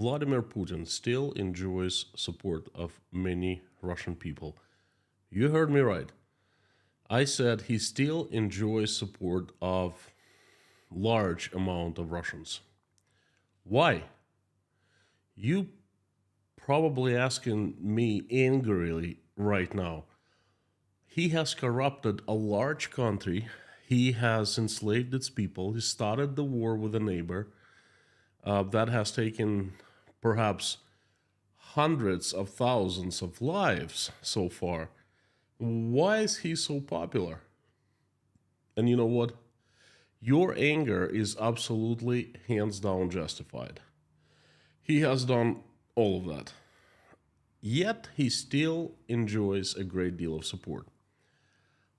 Vladimir Putin still enjoys support of many Russian people. You heard me right. I said he still enjoys support of large amount of Russians. Why? You probably asking me angrily right now. He has corrupted a large country. He has enslaved its people. He started the war with a neighbor that has taken perhaps hundreds of thousands of lives so far. Why is he so popular? And you know what? Your anger is absolutely hands down justified. He has done all of that. Yet he still enjoys a great deal of support.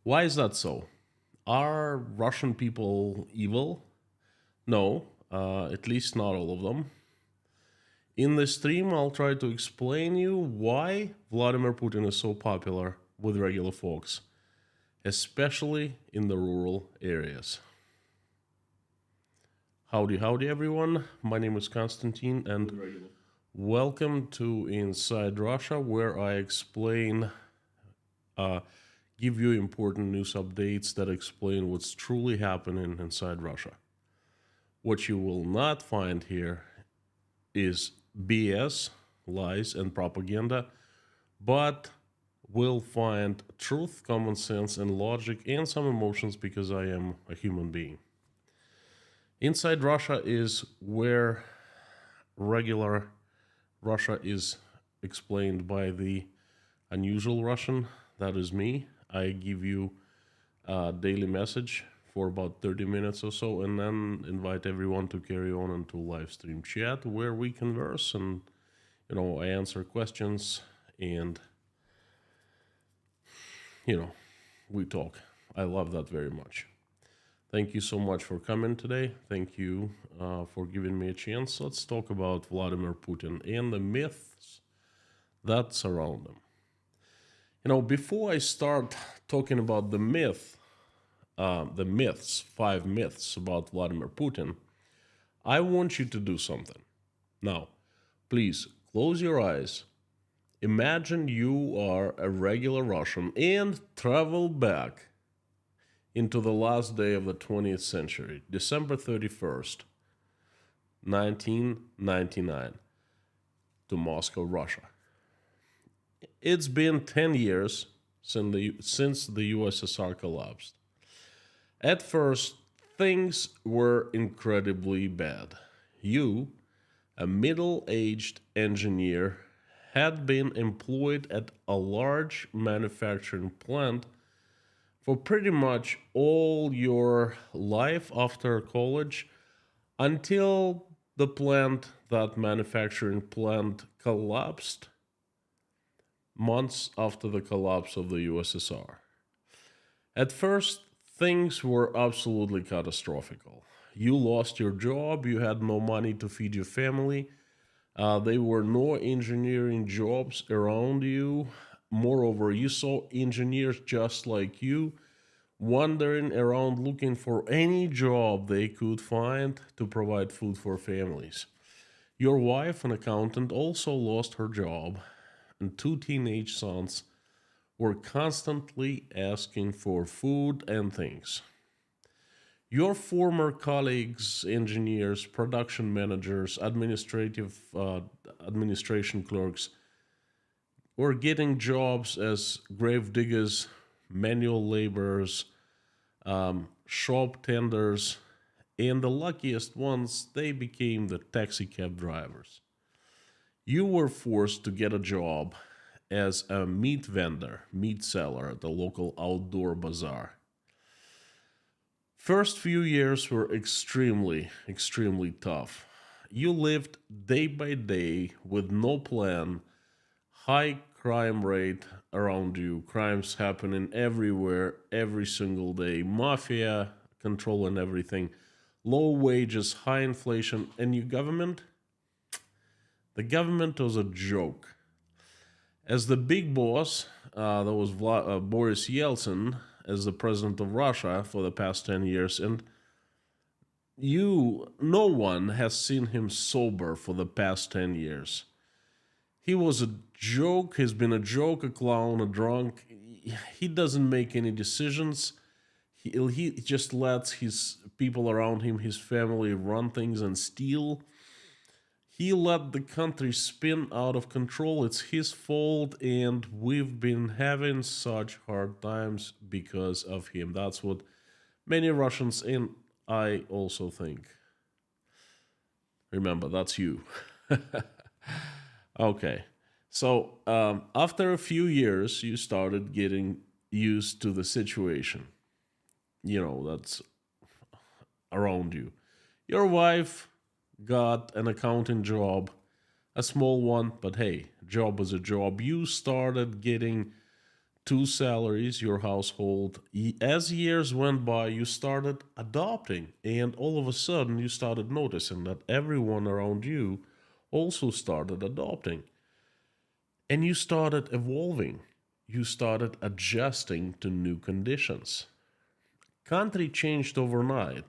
Why is that so? Are Russian people evil? No, at least not all of them. In this stream, I'll try to explain you why Vladimir Putin is so popular with regular folks, especially in the rural areas. Howdy, howdy, everyone. My name is Konstantin, and welcome to Inside Russia, where I explain, give you important news updates that explain what's truly happening inside Russia. What you will not find here is BS, lies, and propaganda, but will find truth, common sense, and logic, and some emotions because I am a human being. Inside Russia is where regular Russia is explained by the unusual Russian, that is me. I give you a daily message for about 30 minutes or so, and then invite everyone to carry on into live stream chat where we converse and, I answer questions and, we talk. I love that very much. Thank you so much for coming today. Thank you for giving me a chance. Let's talk about Vladimir Putin and the myths that surround him. Before I start talking about the myths, 5 myths about Vladimir Putin, I want you to do something. Now, please close your eyes. Imagine you are a regular Russian and travel back into the last day of the 20th century, December 31st, 1999, to Moscow, Russia. It's been 10 years since the USSR collapsed. At first, things were incredibly bad. You, a middle-aged engineer, had been employed at a large manufacturing plant for pretty much all your life after college until that manufacturing plant collapsed months after the collapse of the USSR. At first, things were absolutely catastrophical. You lost your job, you had no money to feed your family, there were no engineering jobs around you. Moreover, you saw engineers just like you wandering around looking for any job they could find to provide food for families. Your wife, an accountant, also lost her job, and 2 teenage sons were constantly asking for food and things. Your former colleagues, engineers, production managers, administration clerks, were getting jobs as grave diggers, manual laborers, shop tenders, and the luckiest ones, they became the taxi cab drivers. You were forced to get a job as a meat vendor, meat seller at the local outdoor bazaar. First few years were extremely, extremely tough. You lived day by day with no plan, high crime rate around you, crimes happening everywhere, every single day, mafia controlling everything, low wages, high inflation, and your government? The government was a joke. As the big boss, that was Boris Yeltsin, as the president of Russia for the past 10 years, and no one has seen him sober for the past 10 years. He was a joke, he's been a joke, a clown, a drunk. He doesn't make any decisions. He just lets his people around him, his family, run things and steal. He let the country spin out of control. It's his fault, and we've been having such hard times because of him. That's what many Russians and I also think. Remember, that's you. Okay. So, after a few years, you started getting used to the situation. That's around you. Your wife got an accounting job, a small one, but hey, job is a job. You started getting two salaries, your household. As years went by, you started adopting, and all of a sudden, you started noticing that everyone around you also started adopting. And you started evolving. You started adjusting to new conditions. Country changed overnight,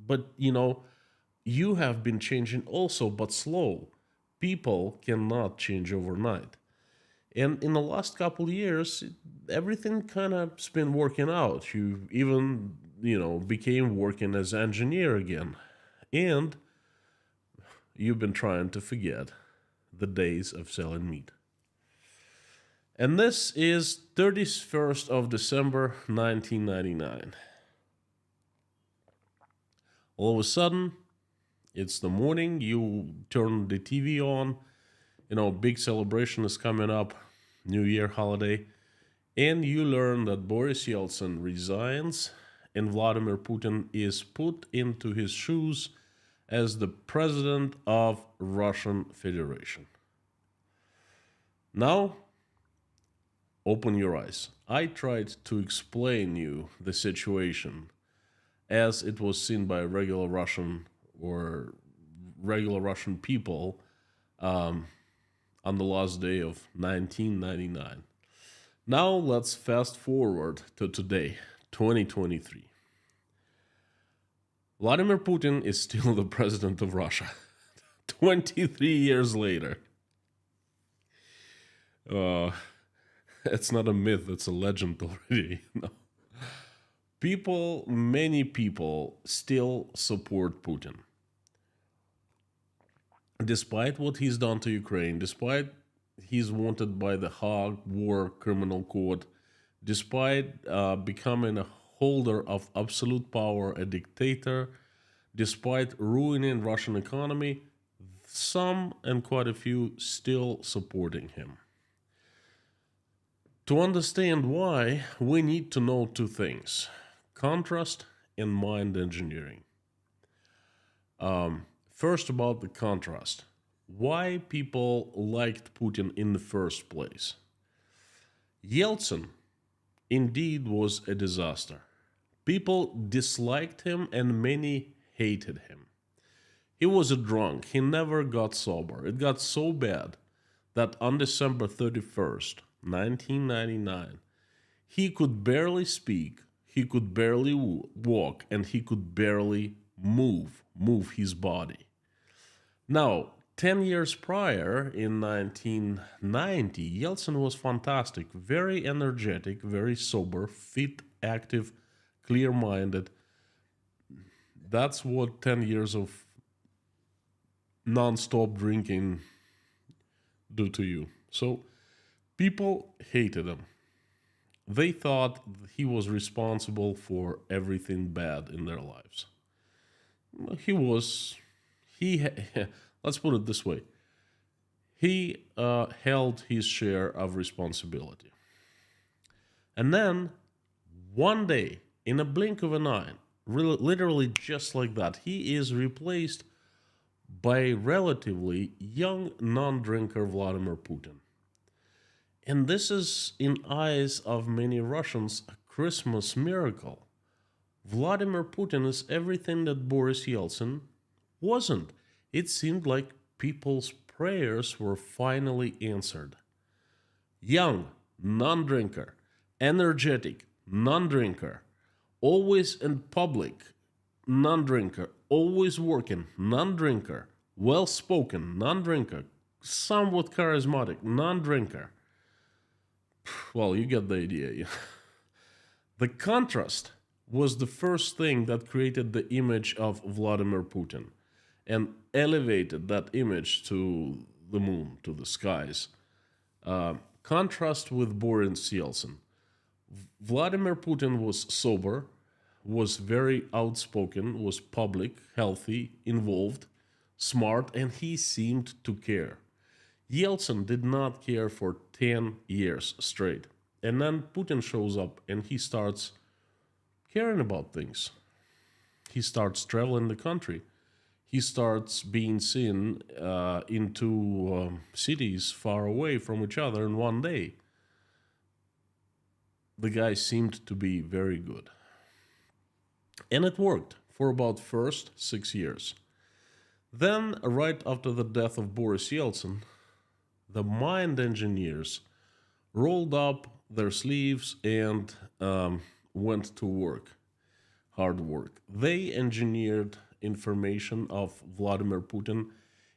but you have been changing also, but slow. People cannot change overnight. And in the last couple years, everything kind of's been working out. You even, became working as engineer again. And you've been trying to forget the days of selling meat. And this is 31st of December 1999. All of a sudden, it's the morning, you turn the TV on, big celebration is coming up, New Year holiday, and you learn that Boris Yeltsin resigns and Vladimir Putin is put into his shoes as the president of Russian Federation. Now, open your eyes. I tried to explain you the situation as it was seen by regular Russian or regular Russian people on the last day of 1999. Now let's fast forward to today, 2023. Vladimir Putin is still the president of Russia, 23 years later. It's not a myth, it's a legend already. No. Many people still support Putin. Despite what he's done to Ukraine, despite he's wanted by the Hague War Criminal Court, despite becoming a holder of absolute power, a dictator, despite ruining Russian economy, some and quite a few still supporting him. To understand why, we need to know two things: contrast and mind engineering. First, about the contrast. Why people liked Putin in the first place? Yeltsin indeed was a disaster. People disliked him and many hated him. He was a drunk. He never got sober. It got so bad that on December 31st, 1999, he could barely speak, he could barely walk, and he could barely move his body. Now, 10 years prior, in 1990, Yeltsin was fantastic, very energetic, very sober, fit, active, clear-minded. That's what 10 years of non-stop drinking do to you. So, people hated him. They thought he was responsible for everything bad in their lives. Let's put it this way. He held his share of responsibility. And then, one day, in a blink of an eye, literally just like that, he is replaced by relatively young non-drinker Vladimir Putin. And this is, in eyes of many Russians, a Christmas miracle. Vladimir Putin is everything that Boris Yeltsin wasn't. It seemed like people's prayers were finally answered. Young, non-drinker, energetic, non-drinker, always in public, non-drinker, always working, non-drinker, well-spoken, non-drinker, somewhat charismatic, non-drinker. Well, you get the idea. The contrast was the first thing that created the image of Vladimir Putin and elevated that image to the moon, to the skies. Contrast with Boris Yeltsin. Vladimir Putin was sober, was very outspoken, was public, healthy, involved, smart, and he seemed to care. Yeltsin did not care for 10 years straight. And then Putin shows up and he starts caring about things. He starts traveling the country. He starts being seen into cities far away from each other in one day. The guy seemed to be very good. And it worked for about first 6 years. Then, right after the death of Boris Yeltsin, the mind engineers rolled up their sleeves and went to work, hard work. They engineered information of Vladimir Putin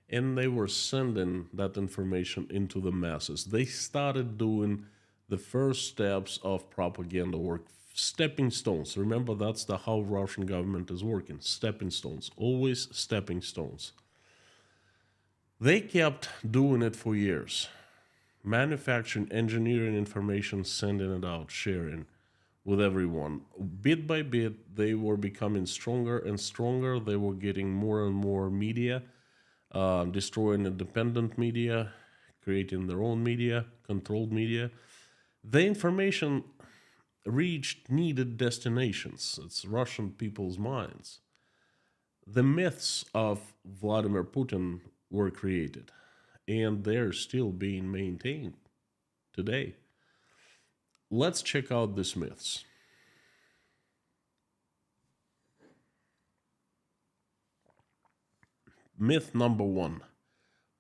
and they were sending that information into the masses. They started doing the first steps of propaganda work, stepping stones. Remember, that's how Russian government is working. Stepping stones, always stepping stones. They kept doing it for years. Manufacturing, engineering information, sending it out, sharing with everyone. Bit by bit, they were becoming stronger and stronger. They were getting more and more media, destroying independent media, creating their own media, controlled media. The information reached needed destinations. It's Russian people's minds. The myths of Vladimir Putin were created, and they're still being maintained today. Let's check out these myths. Myth number one: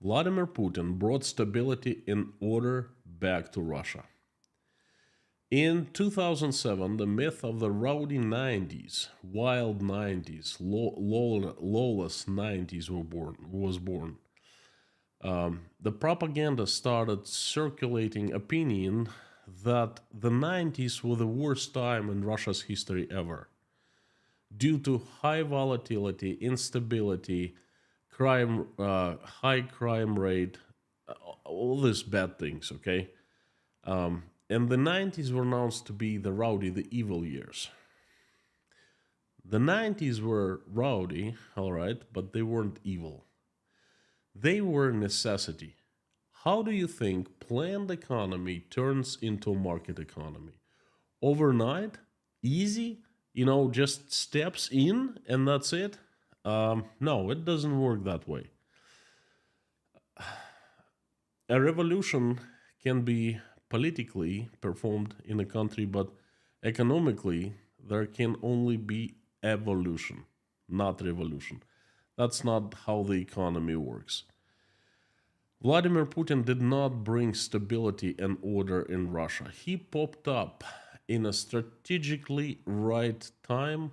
Vladimir Putin brought stability and order back to Russia. In 2007, the myth of the rowdy 90s, wild 90s, lawless 90s was born. The propaganda started circulating opinion that the 90s were the worst time in Russia's history ever, due to high volatility, instability, crime, high crime rate, all these bad things. Okay, and the 90s were announced to be the rowdy, the evil years. The 90s were rowdy, all right, but they weren't evil. They were necessity. How do you think planned economy turns into a market economy? Overnight? Easy? Just steps in and that's it? No, it doesn't work that way. A revolution can be politically performed in a country, but economically, there can only be evolution, not revolution. That's not how the economy works. Vladimir Putin did not bring stability and order in Russia. He popped up in a strategically right time,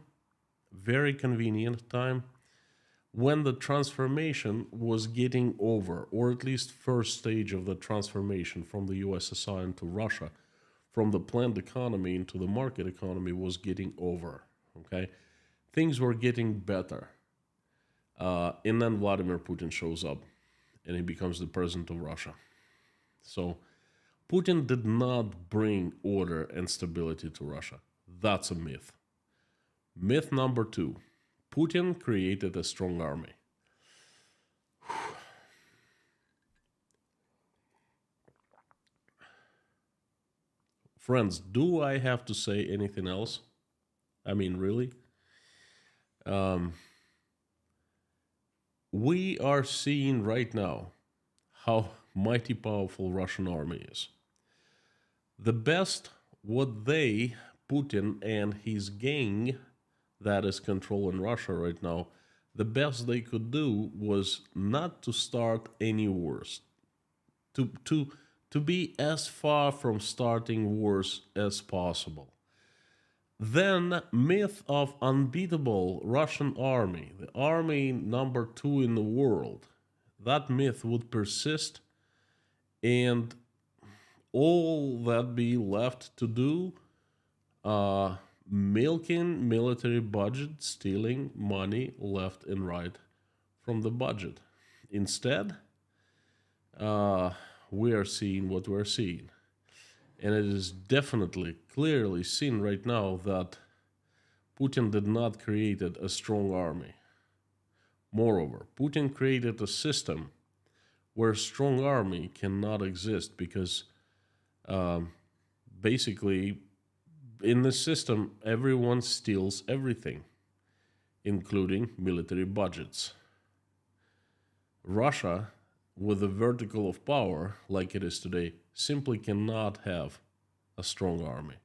very convenient time, when the transformation was getting over, or at least first stage of the transformation from the USSR into Russia, from the planned economy into the market economy was getting over. Okay, things were getting better, and then Vladimir Putin shows up, and he becomes the president of Russia. So Putin did not bring order and stability to Russia. That's a myth. Myth number two: Putin created a strong army. Friends, do I have to say anything else? I mean, really? Um, we are seeing right now how mighty powerful Russian army is. The best what Putin and his gang that is controlling Russia right now, the best they could do was not to start any wars, to be as far from starting wars as possible. Then, myth of unbeatable Russian army, the army number two in the world. That myth would persist, and all that be left to do, uh, milking military budget, stealing money left and right from the budget. Instead, uh, we are seeing what we're seeing. And it is definitely, clearly seen right now that Putin did not create a strong army. Moreover, Putin created a system where a strong army cannot exist because um, basically in the system everyone steals everything, including military budgets. Russia, with the vertical of power like it is today, simply cannot have a strong army.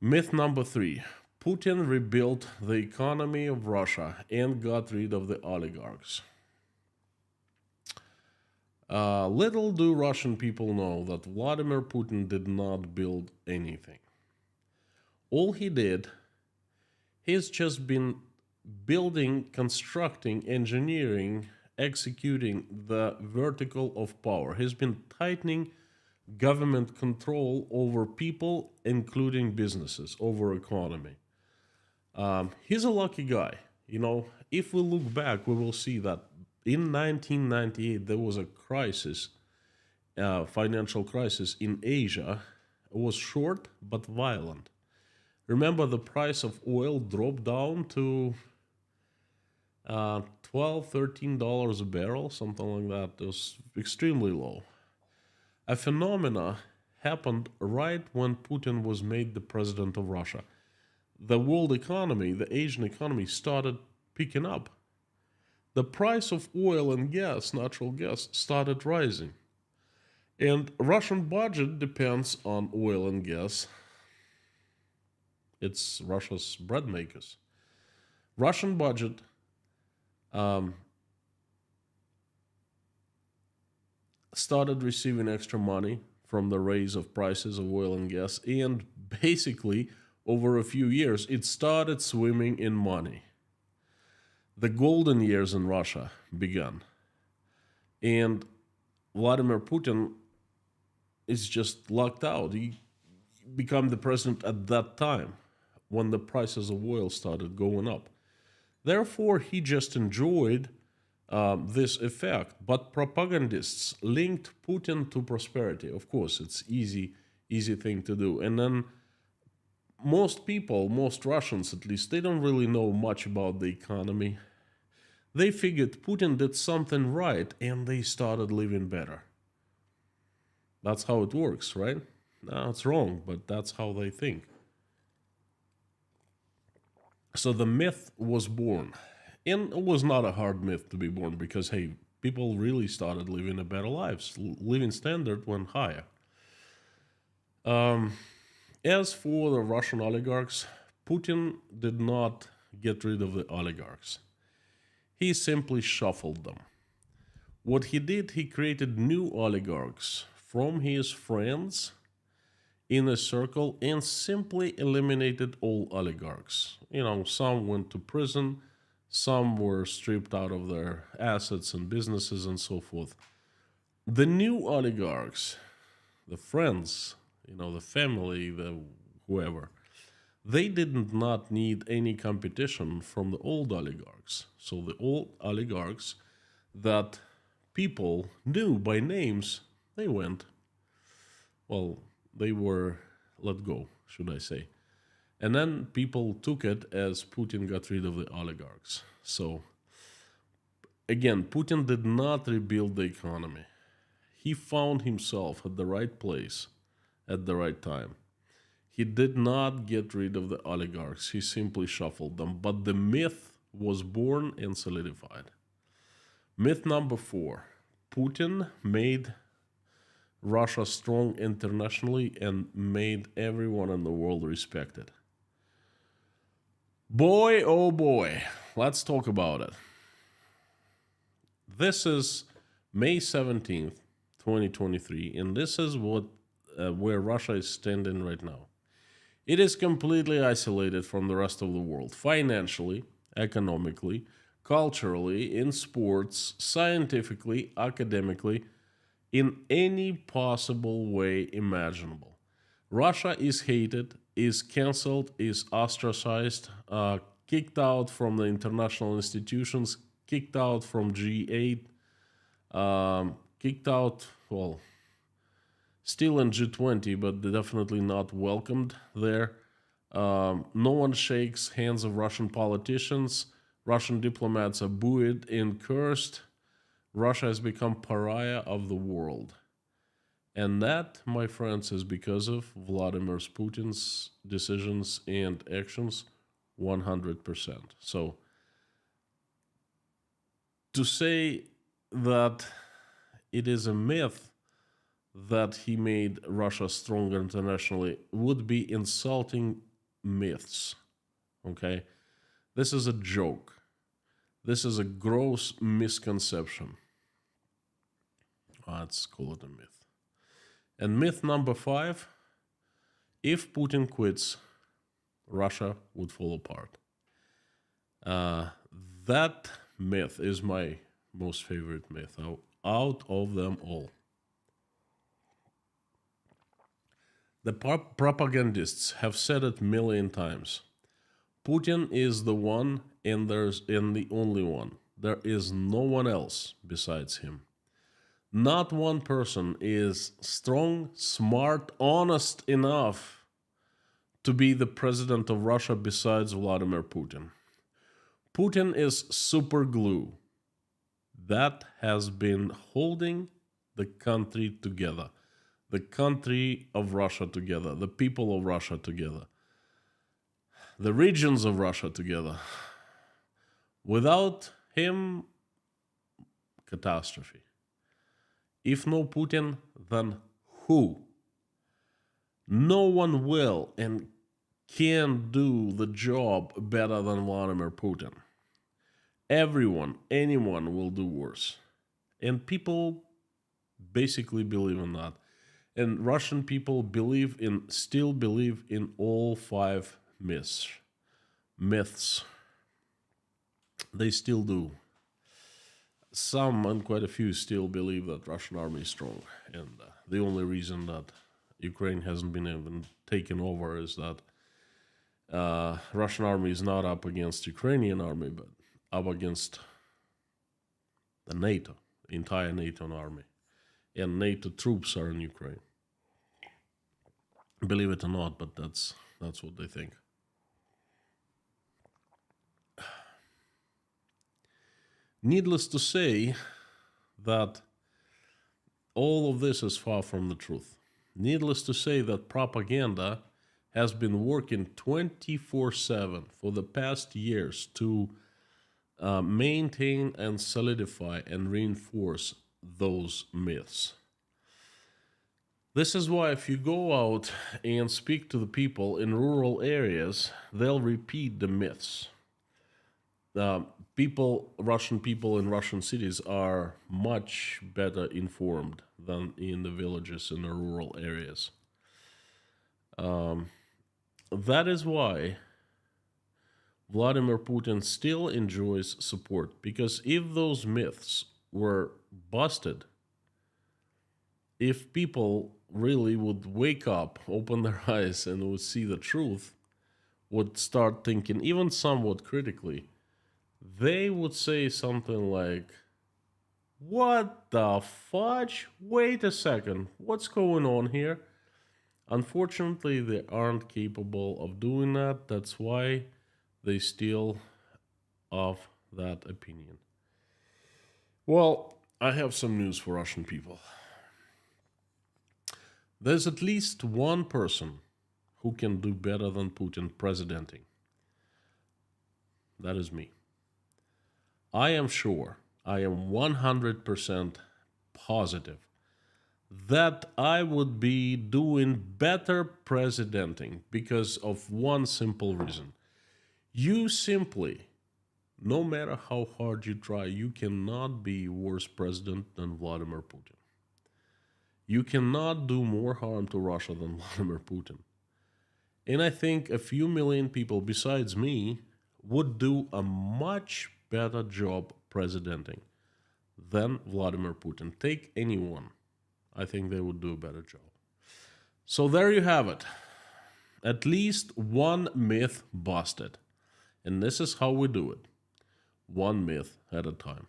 Myth number three: Putin rebuilt the economy of Russia and got rid of the oligarchs. Little do Russian people know that Vladimir Putin did not build anything. All he did, he's just been building, constructing, engineering, executing the vertical of power. He's been tightening government control over people, including businesses, over economy. He's a lucky guy. You know, if we look back, we will see that in 1998 there was a crisis, financial crisis in Asia. It was short but violent. Remember, the price of oil dropped down to $12, $13 a barrel, something like that. It was extremely low. A phenomena happened right when Putin was made the president of Russia. The world economy, the Asian economy, started picking up. The price of oil and gas, natural gas, started rising. And Russian budget depends on oil and gas. It's Russia's bread makers. Russian budget um, started receiving extra money from the raise of prices of oil and gas, and basically over a few years it started swimming in money. The golden years in Russia began, and Vladimir Putin is just locked out. He became the president at that time when the prices of oil started going up. Therefore, he just enjoyed this effect. But propagandists linked Putin to prosperity. Of course, it's easy thing to do. And then most people, most Russians at least, they don't really know much about the economy. They figured Putin did something right and they started living better. That's how it works, right? No, it's wrong, but that's how they think. So the myth was born. And it was not a hard myth to be born because, hey, people really started living a better lives. Living standard went higher. As for the Russian oligarchs, Putin did not get rid of the oligarchs. He simply shuffled them. What he did, he created new oligarchs from his friends in a circle and simply eliminated all oligarchs. You know, some went to prison, some were stripped out of their assets and businesses and so forth. The new oligarchs, the friends, you know, the family, the whoever, they did not need any competition from the old oligarchs. So the old oligarchs that people knew by names, they went. Well, they were let go, should I say. And then people took it as Putin got rid of the oligarchs. So, again, Putin did not rebuild the economy. He found himself at the right place at the right time. He did not get rid of the oligarchs, he simply shuffled them. But the myth was born and solidified. Myth number 4: Putin made Russia strong internationally and made everyone in the world respect it. Boy, oh boy, let's talk about it. This is May 17th, 2023, and this is where Russia is standing right now. It is completely isolated from the rest of the world, financially, economically, culturally, in sports, scientifically, academically, in any possible way imaginable. Russia is hated, is cancelled, is ostracized, kicked out from the international institutions, kicked out from G8, kicked out, well, still in G20, but definitely not welcomed there. No one shakes hands of Russian politicians. Russian diplomats are booed and cursed. Russia has become pariah of the world. And that, my friends, is because of Vladimir Putin's decisions and actions 100%. So to say that it is a myth that he made Russia stronger internationally would be insulting myths. Okay? This is a joke. This is a gross misconception. Let's call it a myth. And myth number 5, if Putin quits, Russia would fall apart. That myth is my most favorite myth out of them all. The propagandists have said it a million times. Putin is the one and the only one. There is no one else besides him. Not one person is strong, smart, honest enough to be the president of Russia besides Vladimir Putin. Putin is super glue that has been holding the country together, the country of Russia together, the people of Russia together, the regions of Russia together. Without him, catastrophe. If no Putin, then who? No one will and can do the job better than Vladimir Putin. Everyone, anyone will do worse. And people basically believe in that. And Russian people still believe in all 5 myths. They still do. Some and quite a few still believe that Russian army is strong, and the only reason that Ukraine hasn't been even taken over is that Russian army is not up against Ukrainian army, but up against the NATO, entire NATO army, and NATO troops are in Ukraine. Believe it or not, but that's what they think. Needless to say that all of this is far from the truth. Needless to say that propaganda has been working 24/7 for the past years to maintain and solidify and reinforce those myths. This is why if you go out and speak to the people in rural areas, they'll repeat the myths. Russian people in Russian cities are much better informed than in the villages in the rural areas. That is why Vladimir Putin still enjoys support, because if those myths were busted, if people really would wake up, open their eyes, and would see the truth, would start thinking even somewhat critically, they would say something like, "What the fudge? Wait a second, what's going on here?" Unfortunately, they aren't capable of doing that. That's why they still of that opinion. Well, I have some news for Russian people. There's at least one person who can do better than Putin presidenting. That is me. I am sure, I am 100% positive that I would be doing better presidenting because of one simple reason. You simply, no matter how hard you try, you cannot be worse president than Vladimir Putin. You cannot do more harm to Russia than Vladimir Putin. And I think a few million people besides me would do a much better job presidenting than Vladimir Putin. Take anyone. I think they would do a better job. So there you have it. At least one myth busted. And this is how we do it, one myth at a time.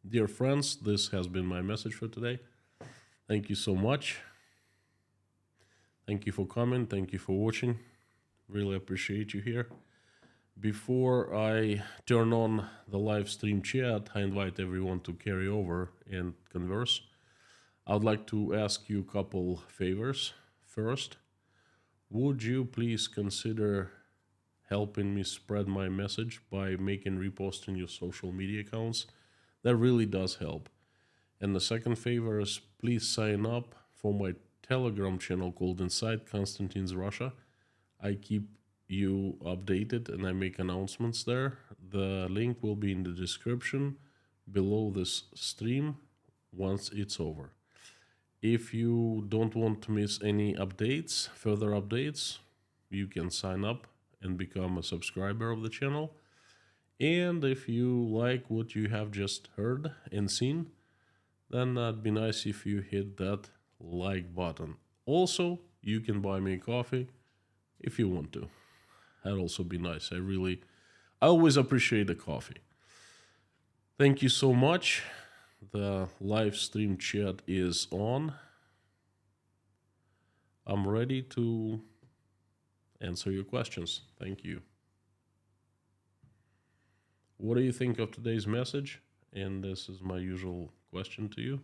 Dear friends, this has been my message for today. Thank you so much. Thank you for coming. Thank you for watching. Really appreciate you here. Before I turn on the live stream chat, I invite everyone to carry over and converse. I would like to ask you a couple favors. First, would you please consider helping me spread my message by making reposts in your social media accounts? That really does help. And the second favor is please sign up for my Telegram channel called Inside Konstantin's Russia. I keep you updated and I make announcements there. The link will be in the description below this stream once it's over. If you don't want to miss any updates, further updates, you can sign up and become a subscriber of the channel. And if you like what you have just heard and seen, then it'd be nice if you hit that like button. Also, you can buy me a coffee if you want to. That'd also be nice. I always appreciate the coffee. Thank you so much. The live stream chat is on. I'm ready to answer your questions. Thank you. What do you think of today's message? And this is my usual question to you.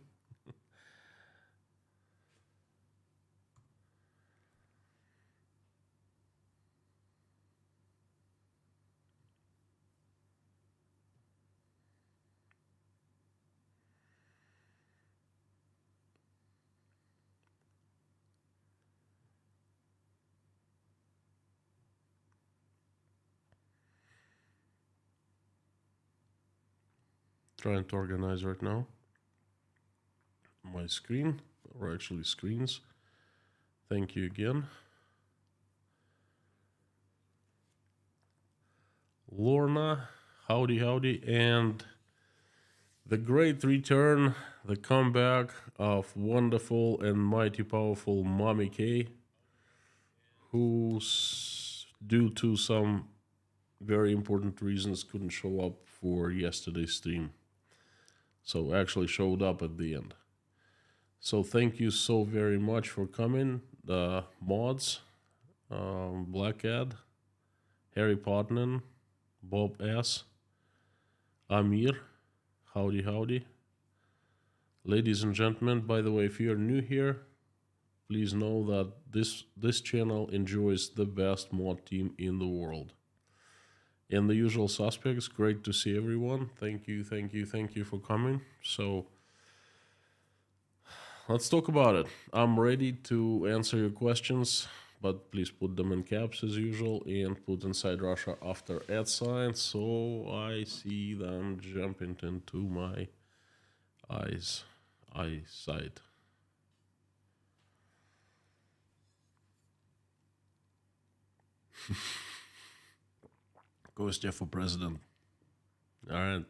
Trying to organize right now my screen, or actually screens. Thank you again. Lorna, howdy, and the great return, the comeback of wonderful and mighty powerful Mommy K, who's due to some very important reasons couldn't show up for yesterday's stream. So actually showed up at the end. So thank you so very much for coming. The mods, Blackad, Harry Potnan, Bob S, Amir, howdy. Ladies and gentlemen, by the way, if you're new here, please know that this channel enjoys the best mod team in the world. And the usual suspects, great to see everyone. Thank you for coming. So let's talk about it. I'm ready to answer your questions, but please put them in caps as usual and put Inside Russia after @ so I see them jumping into my eyesight. Kostya for president. All right.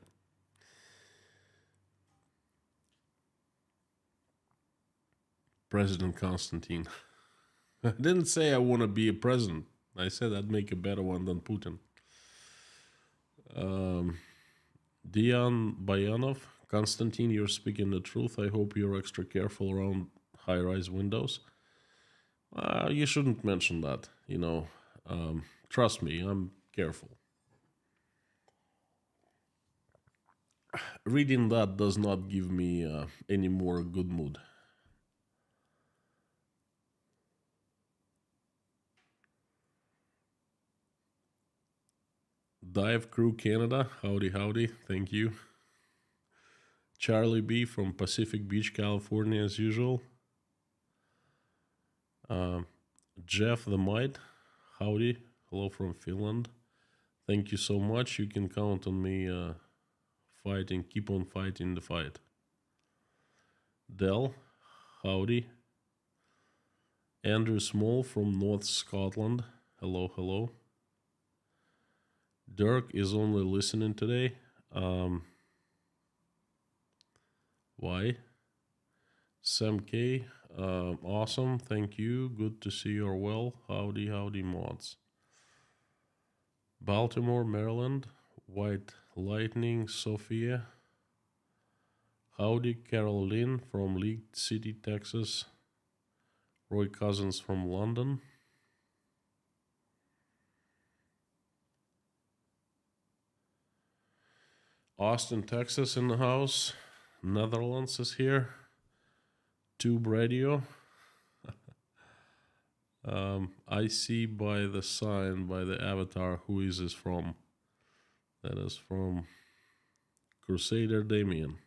President Konstantin. I didn't say I want to be a president. I said I'd make a better one than Putin. Dian Bayanov. Konstantin, you're speaking the truth. I hope you're extra careful around high-rise windows. You shouldn't mention that, trust me, I'm careful. Reading that does not give me any more good mood. Dive Crew Canada, howdy, thank you. Charlie B from Pacific Beach, California, as usual. Jeff the Might, howdy, hello from Finland. Thank you so much. You can count on me keep on fighting the fight. Dell, howdy. Andrew Small from North Scotland, hello, hello. Dirk is only listening today. Um, why? Sam K, awesome, thank you. Good to see you're well. Howdy, howdy, mods. Baltimore, Maryland. White Lightning, Sophia. Howdy, Caroline from League City, Texas. Roy Cousins from London. Austin, Texas in the house. Netherlands is here. Tube Radio. I see by the sign, by the avatar, who is this from? That is from Crusader Damien.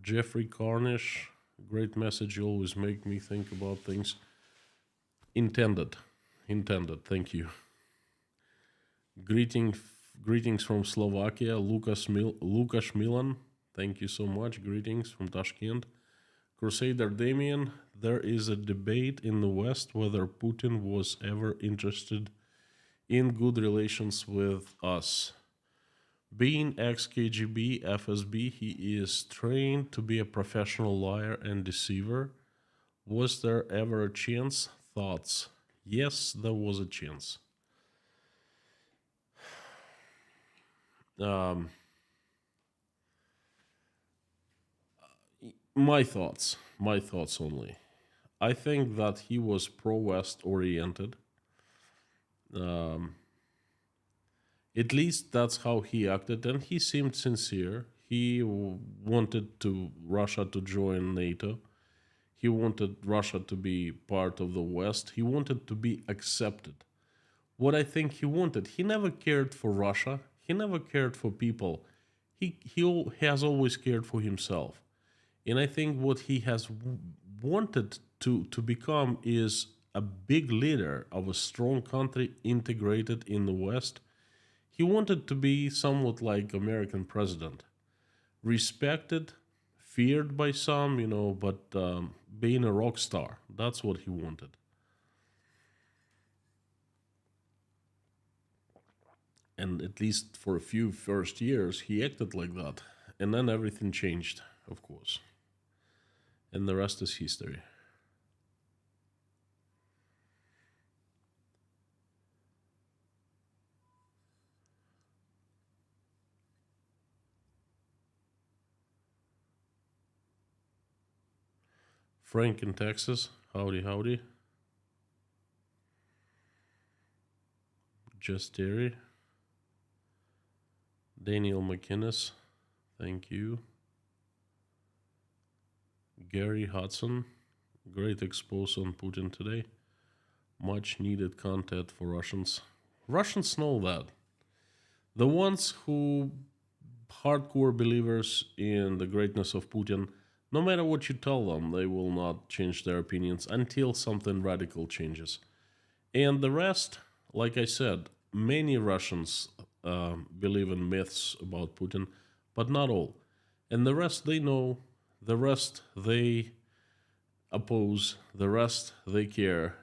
Jeffrey Cornish, great message. You always make me think about things. Intended. Thank you. Greetings from Slovakia. Lukas Milan. Thank you so much. Greetings from Tashkent. Crusader Damien, there is a debate in the West whether Putin was ever interested in good relations with us. Being ex-KGB, FSB, he is trained to be a professional liar and deceiver. Was there ever a chance? Thoughts? Yes, there was a chance. My thoughts only. I think that he was pro-West oriented. At least that's how he acted, and he seemed sincere. He wanted Russia to join NATO. He wanted Russia to be part of the West. He wanted to be accepted. What I think he wanted, he never cared for Russia. He never cared for people. He has always cared for himself. And I think what he has wanted to become is a big leader of a strong country integrated in the West. He wanted to be somewhat like American president, respected, feared by some, but being a rock star. That's what he wanted. And at least for a few first years, he acted like that. And then everything changed, of course. And the rest is history. Frank in Texas, howdy, howdy. Just Terry. Daniel McInnes, thank you. Gary Hudson, great expose on Putin today. Much needed content for Russians. Russians know that. The ones who hardcore believers in the greatness of Putin, no matter what you tell them, they will not change their opinions until something radical changes. And the rest, like I said, many Russians believe in myths about Putin, but not all. And the rest they know, the rest they oppose, the rest they care.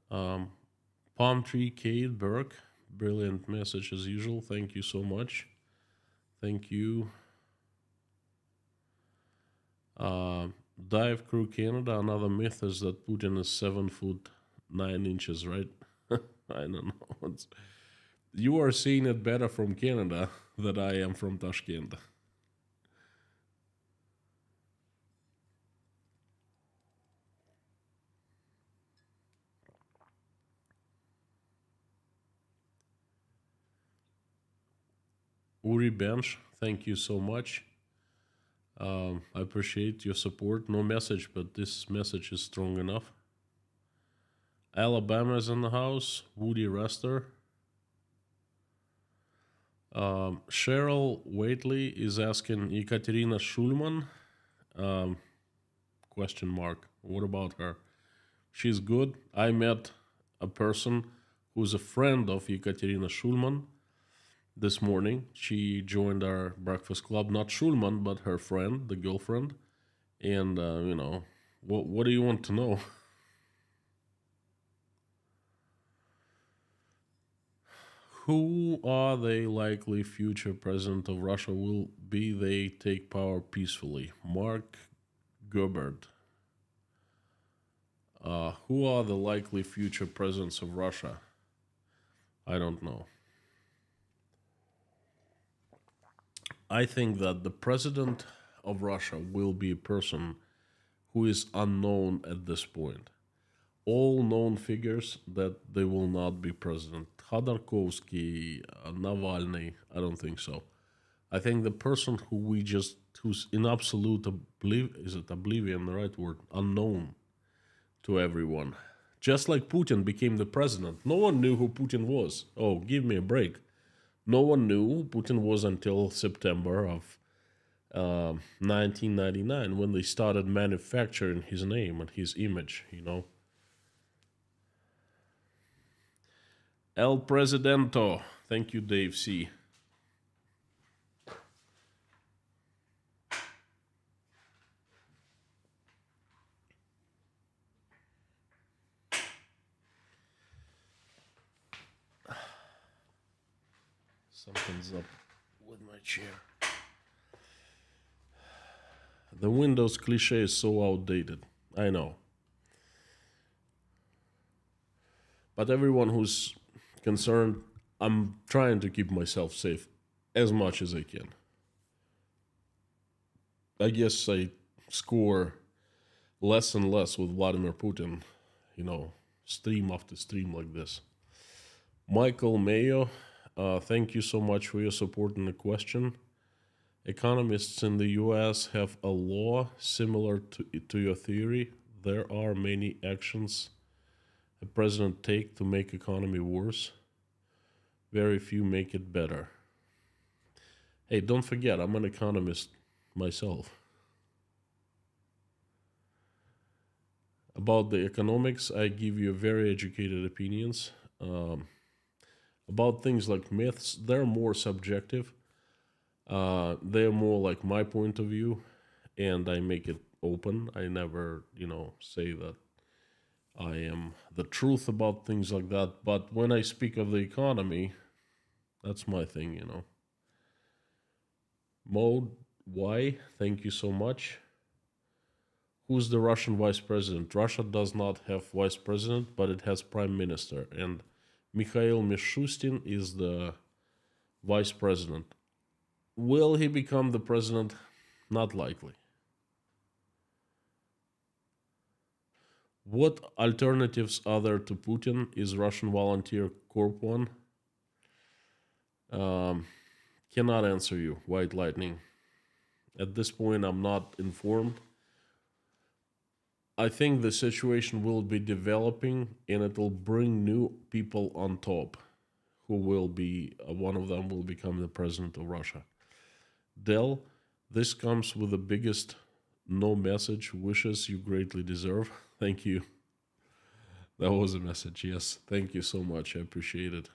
Palm Tree Kate Burke, brilliant message as usual. Thank you so much. Thank you. Dive Crew Canada, another myth is that Putin is 7'9", right? I don't know. You are seeing it better from Canada than I am from Tashkent. Uri Bench, thank you so much. I appreciate your support. No message, but this message is strong enough. Alabama is in the house. Woody Rester. Cheryl Waitley is asking Ekaterina Schulman. Um, question mark. What about her? She's good. I met a person who's a friend of Ekaterina Schulman this morning. She joined our breakfast club. Not Schulman, but her friend, the girlfriend. And what do you want to know? Who are the likely future president of Russia will be they take power peacefully? Mark Gerbert. Who are the likely future presidents of Russia? I don't know. I think that the president of Russia will be a person who is unknown at this point. All known figures that they will not be president. Khodorkovsky, Navalny, I don't think so. I think the person who's in absolute is it oblivion the right word? Unknown to everyone. Just like Putin became the president. No one knew who Putin was. Oh, give me a break. No one knew who Putin was until September of 1999 when they started manufacturing his name and his image. El Presidento. Thank you, Dave C. Something's up with my chair. The Windows cliche is so outdated. I know. But everyone who's concerned, I'm trying to keep myself safe as much as I can. I guess I score less and less with Vladimir Putin, stream after stream like this. Michael Mayo, thank you so much for your support in the question. Economists in the US have a law similar to your theory. There are many actions a president take to make economy worse. Very few make it better. Hey, don't forget, I'm an economist myself. About the economics, I give you very educated opinions. About things like myths, they're more subjective. They're more like my point of view, and I make it open. I never, say that I am the truth about things like that. But when I speak of the economy, that's my thing. Mode, why? Thank you so much. Who's the Russian vice president? Russia does not have vice president, but it has prime minister. And Mikhail Mishustin is the vice president. Will he become the president? Not likely. What alternatives are there to Putin? Is Russian Volunteer Corps one? Cannot answer you, White Lightning. At this point, I'm not informed. I think the situation will be developing and it will bring new people on top who will be, one of them will become the president of Russia. Dell, this comes with the biggest no message wishes you greatly deserve. Thank you. That was a message, yes. Thank you so much. I appreciate it.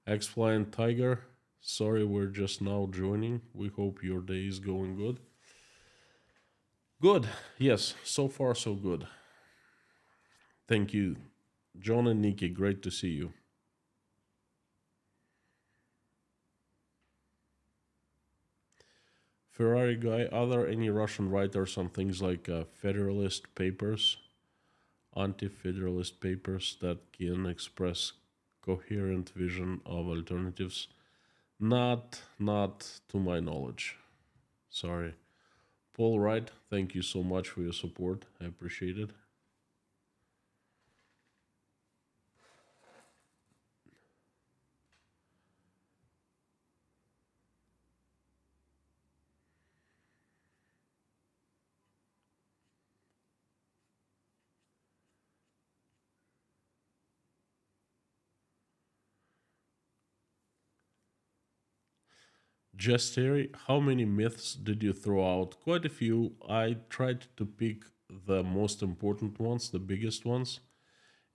X Flying Tiger, sorry we're just now joining. We hope your day is going good. Good. Yes, so far so good. Thank you. John and Nikki, great to see you. Ferrari guy, are there any Russian writers on things like Federalist Papers, anti-Federalist papers that can express coherent vision of alternatives? Not to my knowledge. Sorry. Paul Wright, thank you so much for your support. I appreciate it. Just Terry, how many myths did you throw out? Quite a few. I tried to pick the most important ones, the biggest ones.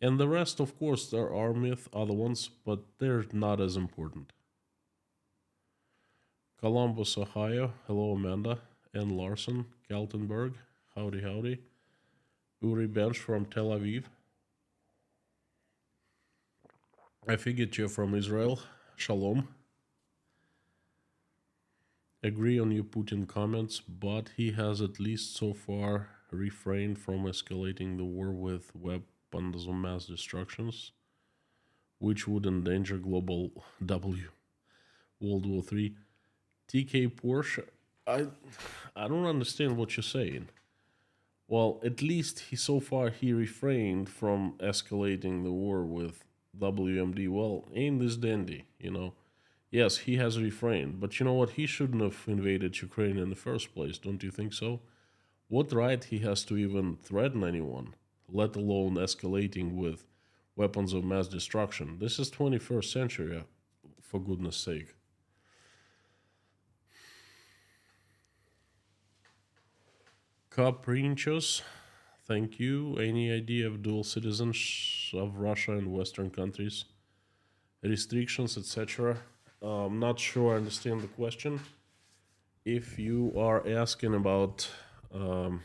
And the rest, of course, there are myth, other ones, but they're not as important. Columbus, Ohio. Hello, Amanda. And Larson, Kaltenberg. Howdy, howdy. Uri Bench from Tel Aviv. I figured you're from Israel. Shalom. Agree on your Putin comments, but he has at least so far refrained from escalating the war with weapons of mass destructions, which would endanger global W. World War III. TK Porsche, I I don't understand what you're saying. Well, at least he refrained from escalating the war with WMD. Well, ain't this dandy, you know? Yes, he has refrained, but you know what? He shouldn't have invaded Ukraine in the first place, don't you think so? What right he has to even threaten anyone, let alone escalating with weapons of mass destruction? This is 21st century, for goodness sake. Caprinchos, thank you. Any idea of dual citizens of Russia and Western countries? Restrictions, etc. I'm not sure I understand the question. If you are asking about, um,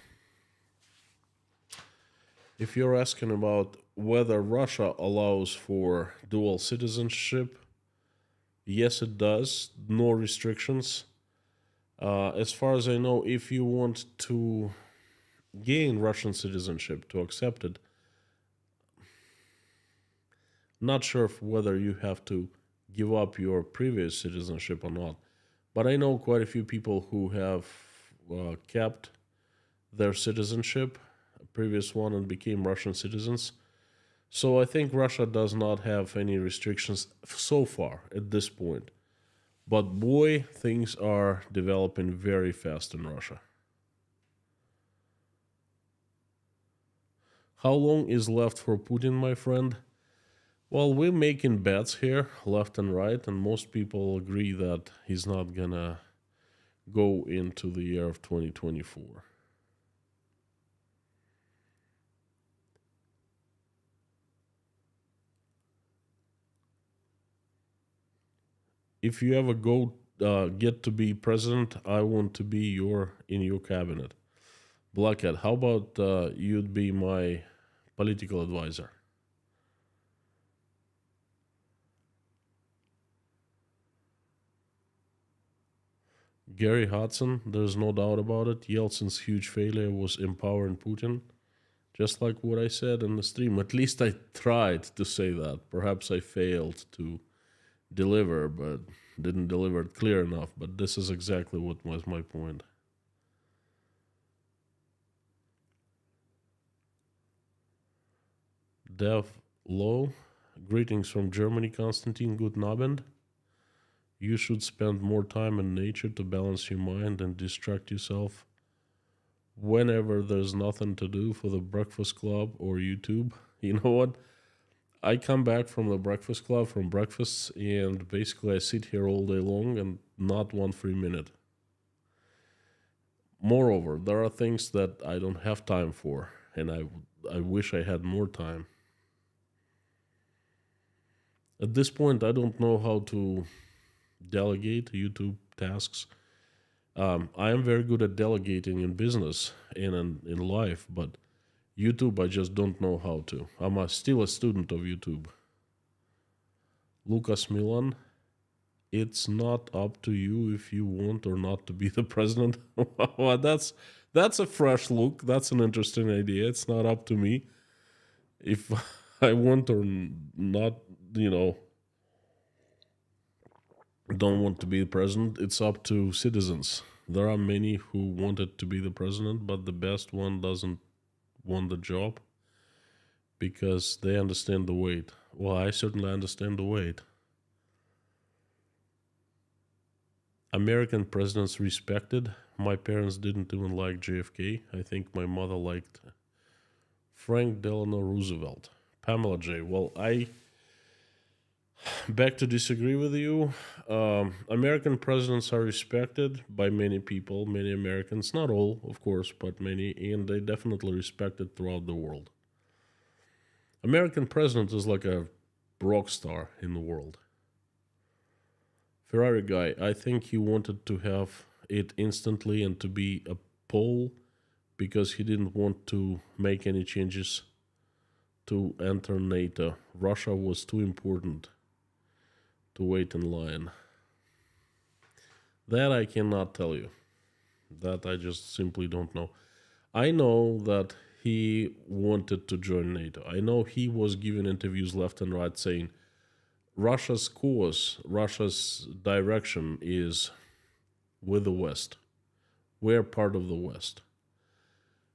if you're asking about whether Russia allows for dual citizenship, yes, it does. No restrictions. As far as I know, if you want to gain Russian citizenship, to accept it, not sure whether you have to give up your previous citizenship or not. But I know quite a few people who have kept their citizenship, previous one, and became Russian citizens. So I think Russia does not have any restrictions so far at this point. But boy, things are developing very fast in Russia. How long is left for Putin, my friend? Well, we're making bets here, left and right, and most people agree that he's not gonna go into the year of 2024. If you ever get to be president, I want to be in your cabinet. Blackhead, how about you'd be my political advisor? Gary Hudson, there's no doubt about it. Yeltsin's huge failure was empowering Putin. Just like what I said in the stream. At least I tried to say that. Perhaps I failed to deliver, but didn't deliver it clear enough. But this is exactly what was my point. Dev Low, greetings from Germany, Konstantin. Guten Abend. You should spend more time in nature to balance your mind and distract yourself whenever there's nothing to do for the Breakfast Club or YouTube. You know what? I come back from the Breakfast Club from breakfast, and basically I sit here all day long and not one free minute. Moreover, there are things that I don't have time for, and I wish I had more time. At this point, I don't know how to delegate YouTube tasks. I am very good at delegating in business and in life, but YouTube, I just don't know how to. Still a student of YouTube. Lucas Milan, it's not up to you if you want or not to be the president. Well, that's a fresh look. That's an interesting idea. It's not up to me if I want or not. You know, don't want to be the president. It's up to citizens. There are many who wanted to be the president, but the best one doesn't want the job because they understand the weight. Well, I certainly understand the weight. American presidents respected. My parents didn't even like JFK. I think my mother liked Frank Delano Roosevelt. Pamela J. Well, Beg to disagree with you. American presidents are respected by many people, many Americans, not all, of course, but many, and they definitely respected throughout the world. American president is like a rock star in the world. Ferrari guy, I think he wanted to have it instantly and to be a pole because he didn't want to make any changes to enter NATO. Russia was too important to wait in line. That I cannot tell you. That I just simply don't know. I know that he wanted to join NATO. I know he was giving interviews left and right saying Russia's course, Russia's direction is with the West. We're part of the West.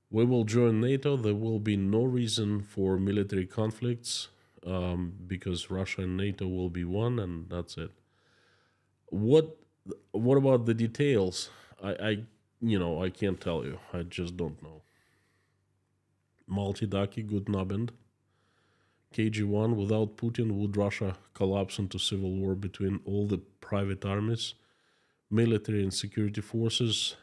We will join NATO. There will be no reason for military conflicts because Russia and NATO will be one, and that's it. What What about the details? I can't tell you. I just don't know. Multi-Daki, good Abend. KG1, without Putin, would Russia collapse into civil war between all the private armies, military and security forces?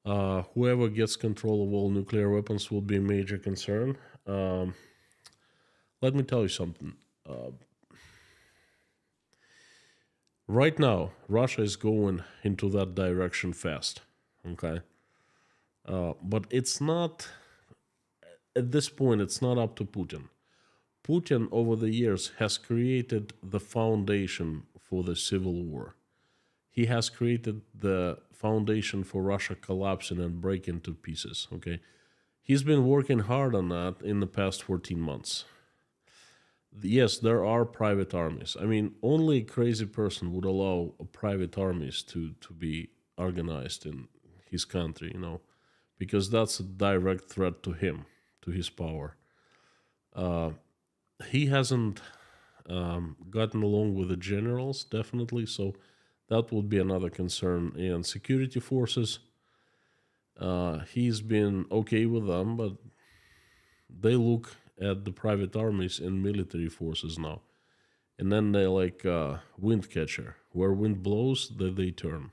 Whoever gets control of all nuclear weapons will be a major concern. Let me tell you something. Right now, Russia is going into that direction fast. Okay. But it's not, at this point, it's not up to Putin. Putin, over the years, has created the foundation for the civil war. He has created the foundation for Russia collapsing and breaking to pieces. Okay. He's been working hard on that in the past 14 months. Yes, there are private armies. I mean, only a crazy person would allow private armies to be organized in his country, because that's a direct threat to him, to his power. He hasn't gotten along with the generals, definitely, so that would be another concern. And security forces, he's been okay with them, but they look at the private armies and military forces now. And then they like wind catcher. Where wind blows, they turn.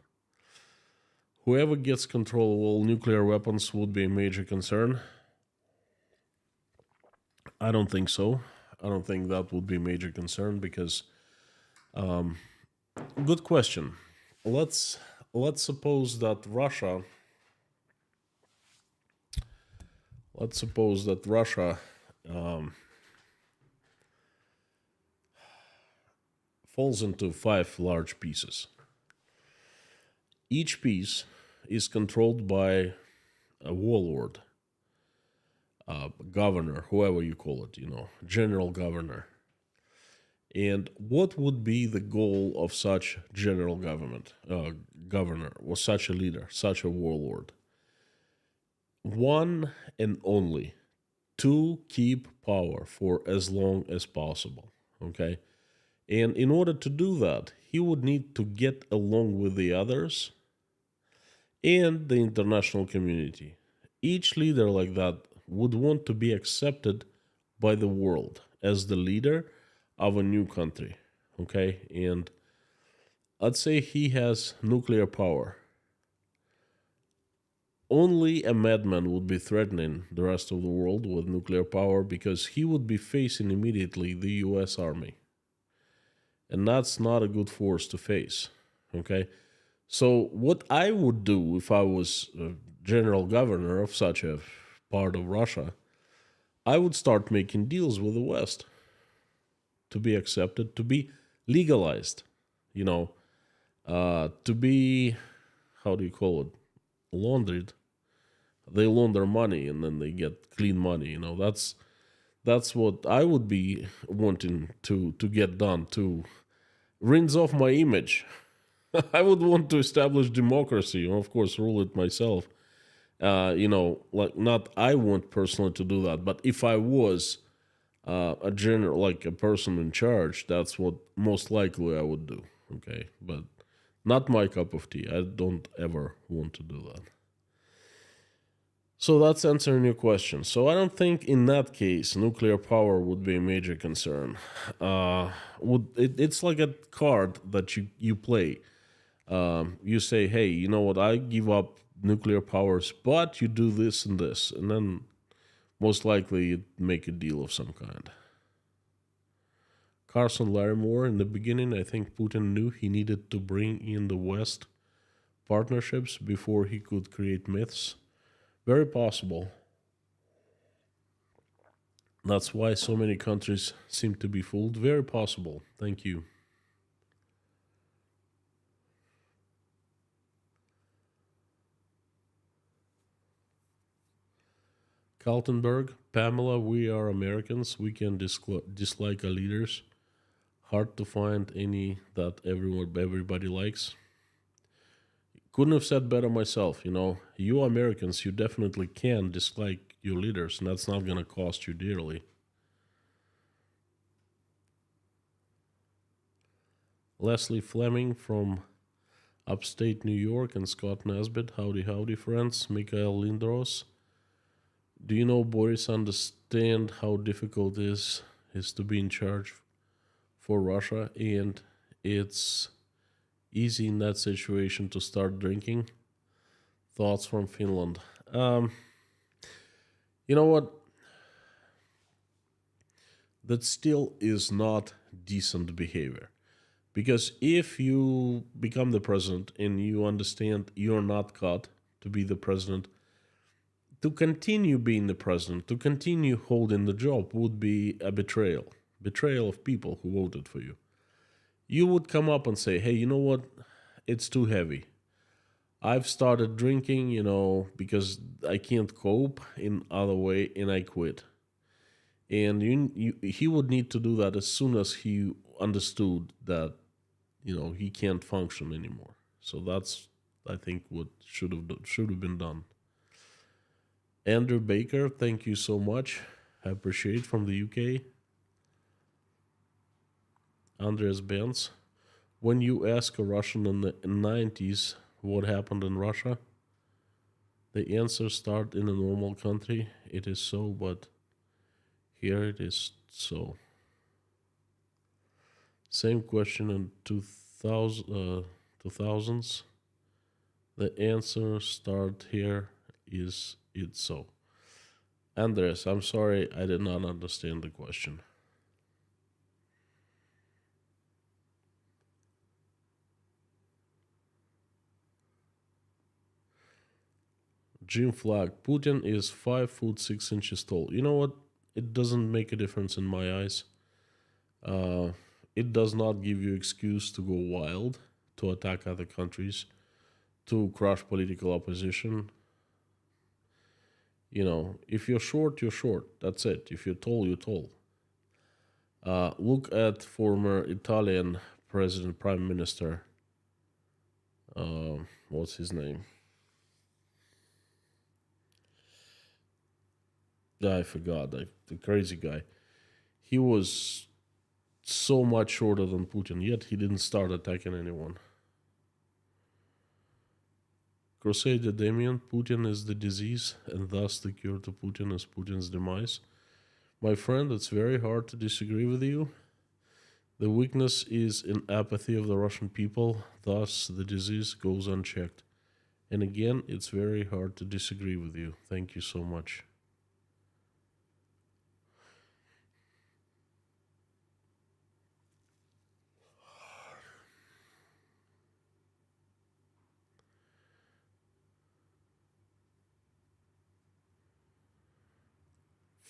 Whoever gets control of all nuclear weapons would be a major concern. I don't think so. I don't think that would be a major concern because, good question. Let's suppose that Russia. Let's suppose that Russia falls into 5 large pieces. Each piece is controlled by a warlord, governor, whoever you call it, general governor. And what would be the goal of such general governor, or such a leader, such a warlord? One and only, to keep power for as long as possible. Okay? And in order to do that, he would need to get along with the others and the international community. Each leader like that would want to be accepted by the world as the leader of a new country. Okay? And let's say he has nuclear power. Only a madman would be threatening the rest of the world with nuclear power because he would be facing immediately the US Army. And that's not a good force to face. Okay? So, what I would do if I was a general governor of such a part of Russia, I would start making deals with the West to be accepted, to be legalized, to be, how do you call it, laundered. They launder money and then they get clean money. That's what I would be wanting to get done, to rinse off my image. I would want to establish democracy, of course, rule it myself. Like not I want personally to do that, but if I was a general, like a person in charge, that's what most likely I would do. Okay, but not my cup of tea. I don't ever want to do that. So that's answering your question. So I don't think in that case nuclear power would be a major concern. It's like a card that you play. You say, hey, you know what? I give up nuclear powers, but you do this and this, and then most likely you'd make a deal of some kind. Carson Larimore, in the beginning, I think Putin knew he needed to bring in the West partnerships before he could create myths. Very possible. That's why so many countries seem to be fooled. Very possible. Thank you. Kaltenberg, Pamela, we are Americans. We can dislike our leaders. Hard to find any that everybody likes. Couldn't have said better myself. You Americans, you definitely can dislike your leaders, and that's not going to cost you dearly. Leslie Fleming from upstate New York and Scott Nesbitt. Howdy, howdy, friends. Mikhail Lindros. Do you know Boris understand how difficult it is to be in charge for Russia, and it's easy in that situation to start drinking? Thoughts from Finland. You know what? That still is not decent behavior. Because if you become the president and you understand you're not caught to be the president, to continue being the president, to continue holding the job would be a betrayal. Betrayal of people who voted for you. You would come up and say, hey, you know what? It's too heavy. I've started drinking, because I can't cope in other way, and I quit. And he would need to do that as soon as he understood that, he can't function anymore. So that's, I think, what should have been done. Andrew Baker, thank you so much. I appreciate from the UK. Andreas Benz, when you ask a Russian in the 90s what happened in Russia, the answer start in a normal country. It is so, but here it is so. Same question in 2000s. The answer start here is it so. Andres, I'm sorry, I did not understand the question. Jim Flag, Putin is 5 foot 6 inches tall. You know what? It doesn't make a difference in my eyes. Uh, it does not give you excuse to go wild, to attack other countries, to crush political opposition. If you're short, you're short. That's it. If you're tall, you're tall. Look at former Italian president, prime minister. What's his name? I forgot. The crazy guy. He was so much shorter than Putin, yet he didn't start attacking anyone. Crusader Damien, Putin is the disease, and thus the cure to Putin is Putin's demise. My friend, it's very hard to disagree with you. The weakness is in apathy of the Russian people, thus the disease goes unchecked. And again, it's very hard to disagree with you. Thank you so much.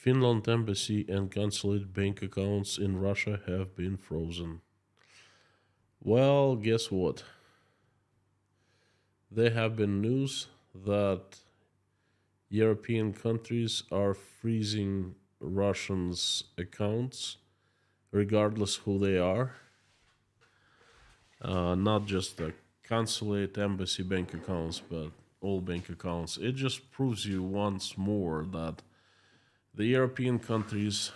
Finland embassy and consulate bank accounts in Russia have been frozen. Well, guess what? There have been news that European countries are freezing Russians' accounts, regardless who they are. Not just the consulate, embassy bank accounts, but all bank accounts. It just proves you once more that the European countries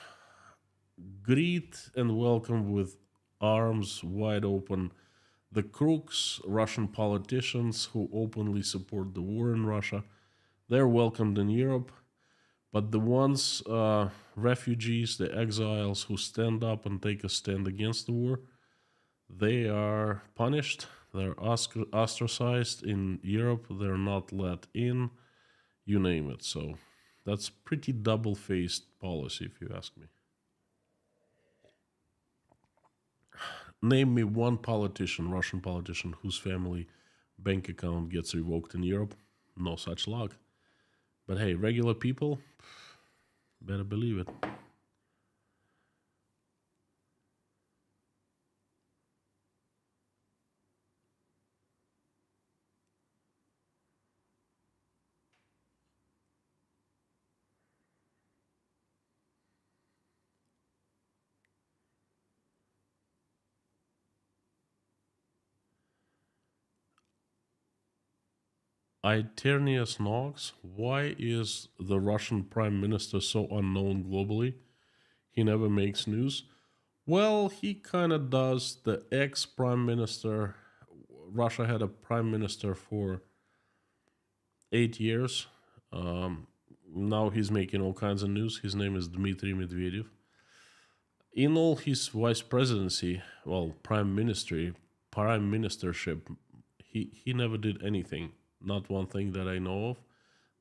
greet and welcome with arms wide open the crooks, Russian politicians who openly support the war in Russia, They're welcomed in Europe, but the ones, refugees, the exiles who stand up and take a stand against the war, they are punished. They're ostracized in Europe. They're not let in. You name it. So that's pretty double-faced policy, if you ask me. Name me one politician, Russian politician, whose family bank account gets revoked in Europe. No such luck. But hey, regular people, better believe it. Iternius Knox, why is the Russian prime minister so unknown globally? He never makes news. Well, he kind of does. The ex prime minister, Russia had a prime minister for 8 years. Um, Now he's making all kinds of news. His name is Dmitry Medvedev. In all his vice presidency, well, prime ministership, he never did anything. Not one thing that I know of,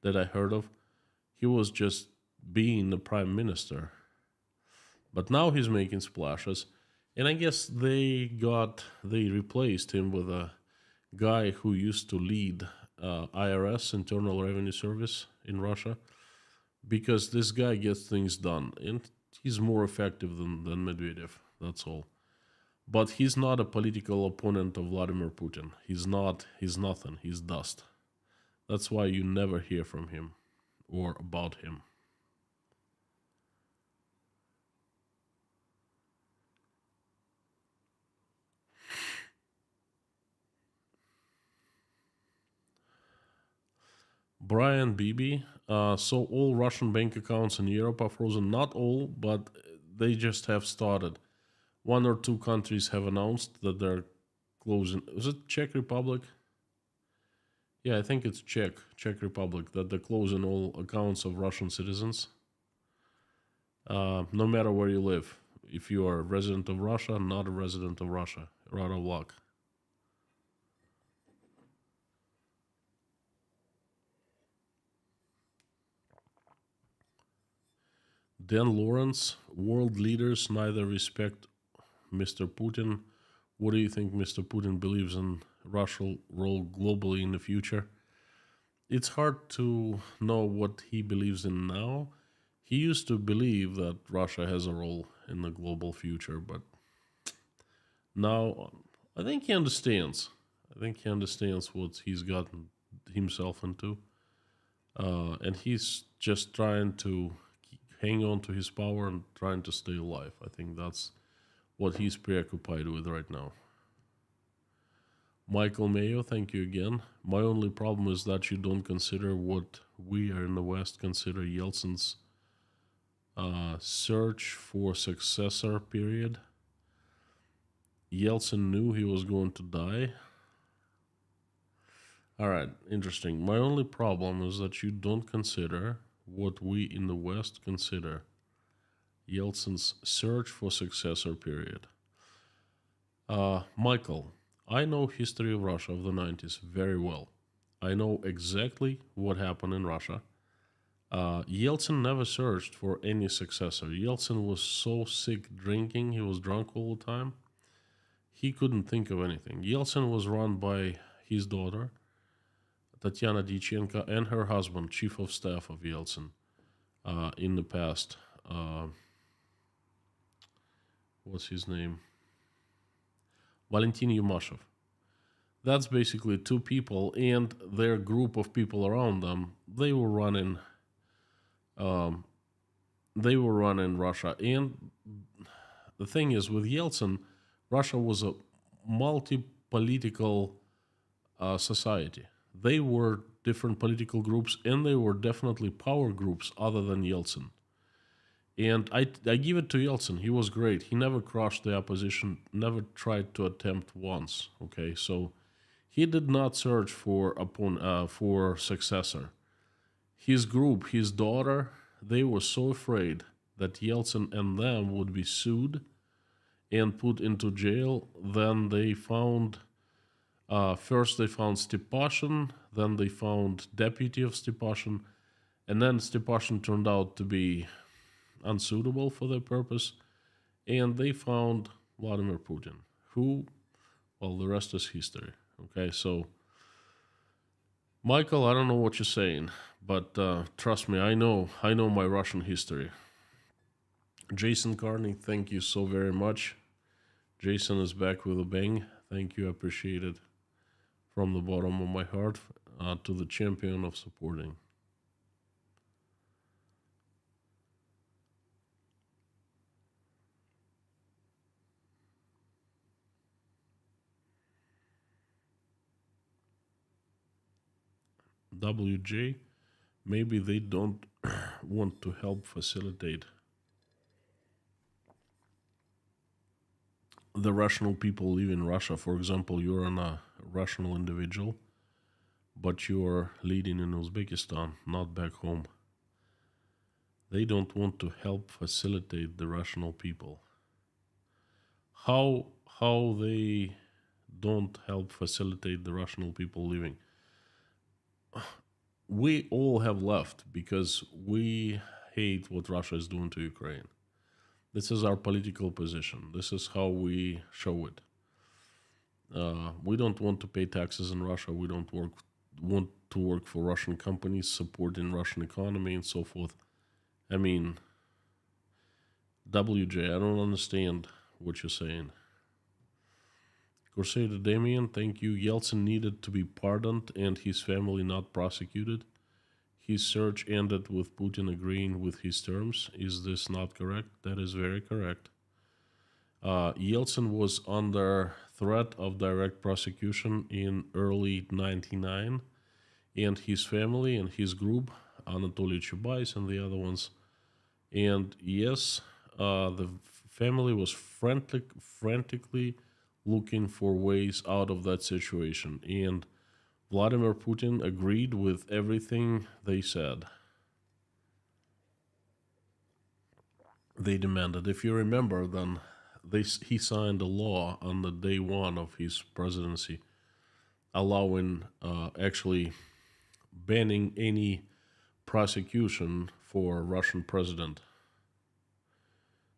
that I heard of. He was just being the prime minister. But now he's making splashes. And I guess they replaced him with a guy who used to lead IRS, Internal Revenue Service in Russia, because this guy gets things done and he's more effective than Medvedev. That's all. But he's not a political opponent of Vladimir Putin. He's not. He's nothing. He's dust. That's why you never hear from him or about him. Brian Beebe. So all Russian bank accounts in Europe are frozen. Not all, but they just have started. One or two countries have announced that they're closing. Is it Czech Republic? Yeah, I think it's Czech Republic, that they're closing all accounts of Russian citizens, no matter where you live. If you are a resident of Russia, not a resident of Russia, you're out of luck. Dan Lawrence, world leaders neither respect Mr. Putin. What do you think Mr. Putin believes in Russia's role globally in the future? It's hard to know what he believes in now. He used to believe that Russia has a role in the global future, but now I think he understands. I think he understands what he's gotten himself into, and he's just trying to hang on to his power and trying to stay alive. I think that's what he's preoccupied with right now. Michael Mayo, thank you again. My only problem is that you don't consider what we are in the West consider Yeltsin's search for successor period. Yeltsin knew he was going to die. All right, interesting. My only problem is that you don't consider what we in the West consider Yeltsin's search for successor period. Michael, I know history of Russia of the 90s very well. I know exactly what happened in Russia. Yeltsin never searched for any successor. Yeltsin was so sick drinking, he was drunk all the time. He couldn't think of anything. Yeltsin was run by his daughter, Tatiana Dichenko, and her husband, chief of staff of Yeltsin, in the past. What's his name? Valentin Yumashev. That's basically two people and their group of people around them. Um, they were running Russia. And the thing is, with Yeltsin, Russia was a multi-political society. They were different political groups, and they were definitely power groups other than Yeltsin. And I give it to Yeltsin. He was great. He never crushed the opposition, never tried to attempt once. Okay, so he did not search for successor. His group, his daughter, they were so afraid that Yeltsin and them would be sued and put into jail. Then they found, first they found Stepashin, then they found deputy of Stepashin, and then Stepashin turned out to be unsuitable for their purpose, and they found Vladimir Putin, who, well, the rest is history. Okay, so Michael, I don't know what you're saying, but trust me, I know my Russian history. Jason Carney, thank you so very much. Jason is back with a bang. Thank you, I appreciate it from the bottom of my heart. To the champion of supporting. WJ, maybe they don't want to help facilitate the rational people live in Russia. For example, you're a rational individual, but you're leading in Uzbekistan, not back home. They don't want to help facilitate the rational people. How they don't help facilitate the rational people living? We all have left because we hate what Russia is doing to Ukraine. This is our political position. This is how we show it. We don't want to pay taxes in Russia. We don't want to work for Russian companies, supporting Russian economy and so forth. I mean, WJ, I don't understand what you're saying. Crusader Damien, thank you. Yeltsin needed to be pardoned and his family not prosecuted. His search ended with Putin agreeing with his terms. Is this not correct? That is very correct. Yeltsin was under threat of direct prosecution in early 99, and his family and his group, Anatoly Chubais and the other ones. And yes, the family was frantically looking for ways out of that situation. And Vladimir Putin agreed with everything they said. They demanded. If you remember, then he signed a law on the day one of his presidency, allowing, actually banning any prosecution for Russian president.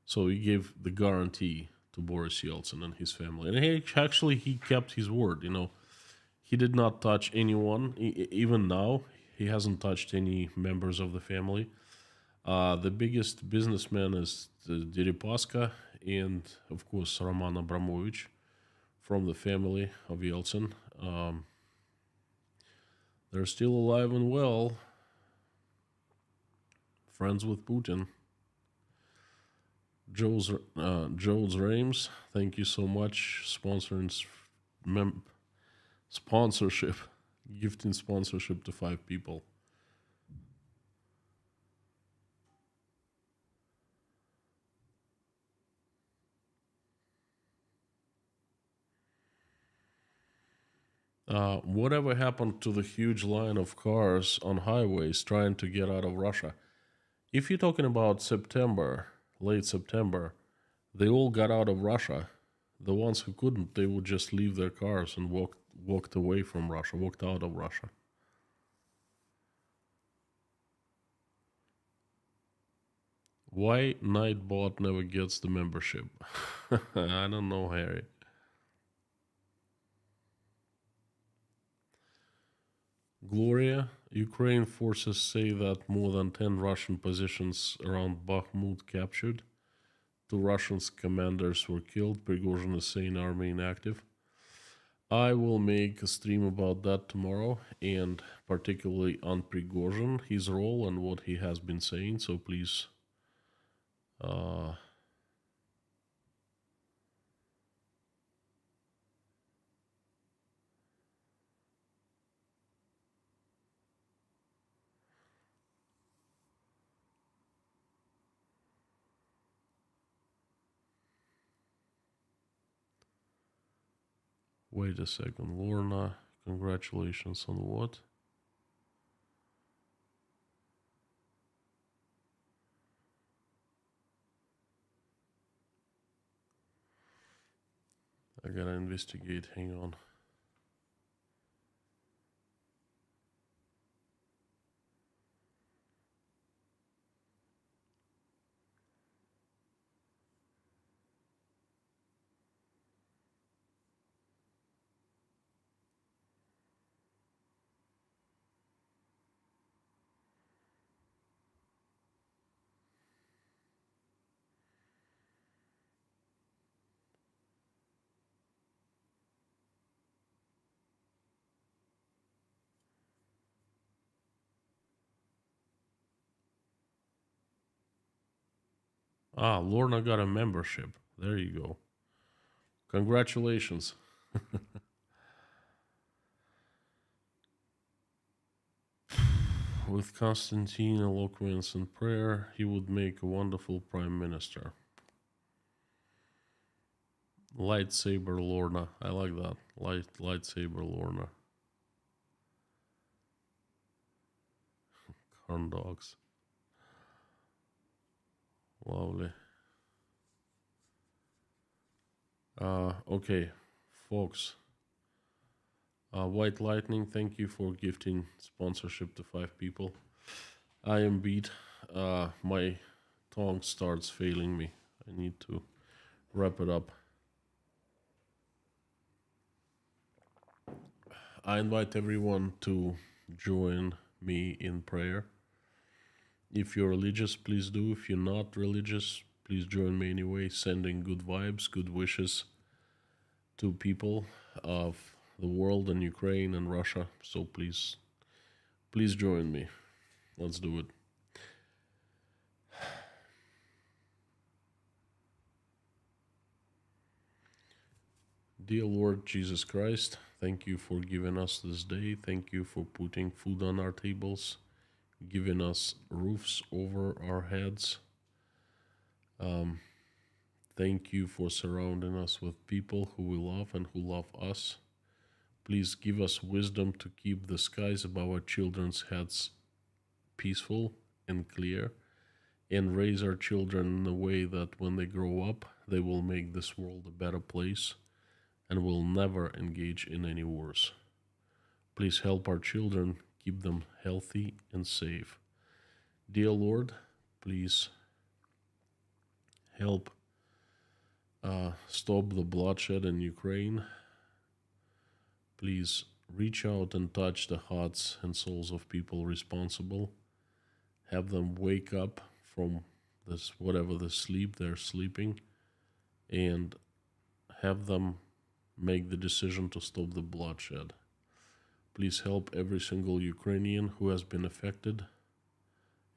So he gave the guarantee to Boris Yeltsin and his family, and he kept his word. He did not touch anyone. Even now, he hasn't touched any members of the family. The biggest businessman is Deripaska and, of course, Roman Abramovich from the family of Yeltsin. They're still alive and well, friends with Putin. Joe's Rames, thank you so much, sponsorship, gifting sponsorship to 5 people. Whatever happened to the huge line of cars on highways trying to get out of Russia? If you're talking about September, late September, they all got out of Russia. The ones who couldn't, they would just leave their cars and walked away from Russia, walked out of Russia. Why Nightbot never gets the membership? I don't know, Harry. Gloria, Ukraine forces say that more than 10 Russian positions around Bakhmut captured. 2 Russian commanders were killed. Prigozhin is saying army inactive. I will make a stream about that tomorrow, and particularly on Prigozhin, his role and what he has been saying. So please, wait a second. Lorna, congratulations on what? I gotta investigate. Hang on. Lorna got a membership. There you go. Congratulations. With Constantine eloquence and prayer, he would make a wonderful prime minister. Lightsaber Lorna. I like that. Lightsaber Lorna. Corn dogs. Lovely. Okay, folks. White Lightning, thank you for gifting sponsorship to 5 people. I am beat. My tongue starts failing me. I need to wrap it up. I invite everyone to join me in prayer. If you're religious, please do. If you're not religious, please join me anyway, sending good vibes, good wishes to people of the world and Ukraine and Russia. So please join me. Let's do it. Dear Lord Jesus Christ, thank you for giving us this day. Thank you for putting food on our tables, giving us roofs over our heads. Thank you for surrounding us with people who we love and who love us. Please give us wisdom to keep the skies above our children's heads peaceful and clear, and raise our children in a way that when they grow up, they will make this world a better place and will never engage in any wars. Please help our children, keep them healthy and safe. Dear Lord, please help stop the bloodshed in Ukraine. Please reach out and touch the hearts and souls of people responsible. Have them wake up from this whatever the sleep they're sleeping, and have them make the decision to stop the bloodshed. Please help every single Ukrainian who has been affected,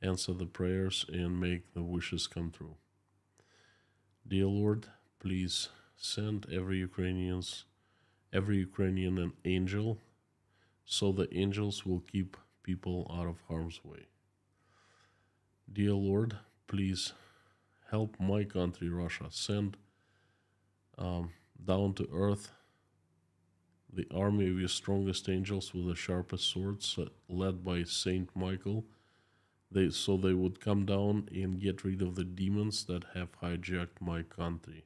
answer the prayers, and make the wishes come true. Dear Lord, please send every Ukrainian an angel, so the angels will keep people out of harm's way. Dear Lord, please help my country, Russia. Send down to earth the army of your strongest angels with the sharpest swords, led by Saint Michael, so they would come down and get rid of the demons that have hijacked my country.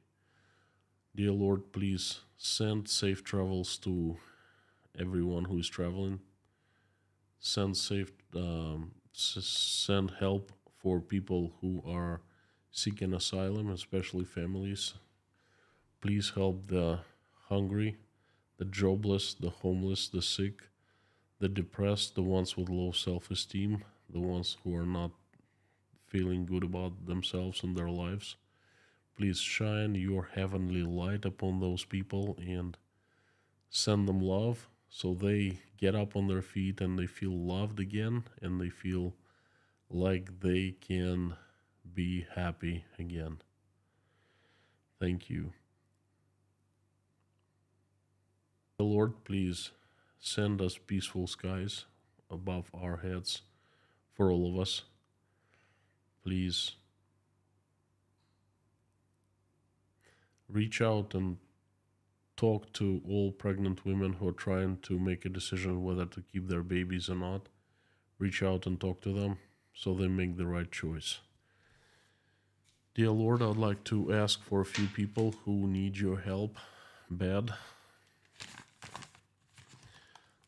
Dear Lord, please send safe travels to everyone who is traveling. Send send help for people who are seeking asylum, especially families. Please help the hungry, the jobless, the homeless, the sick, the depressed, the ones with low self-esteem, the ones who are not feeling good about themselves and their lives. Please shine your heavenly light upon those people and send them love, so they get up on their feet and they feel loved again, and they feel like they can be happy again. Thank you. Lord, please send us peaceful skies above our heads for all of us. Please reach out and talk to all pregnant women who are trying to make a decision whether to keep their babies or not. Reach out and talk to them so they make the right choice. Dear Lord, I would like to ask for a few people who need your help. bad.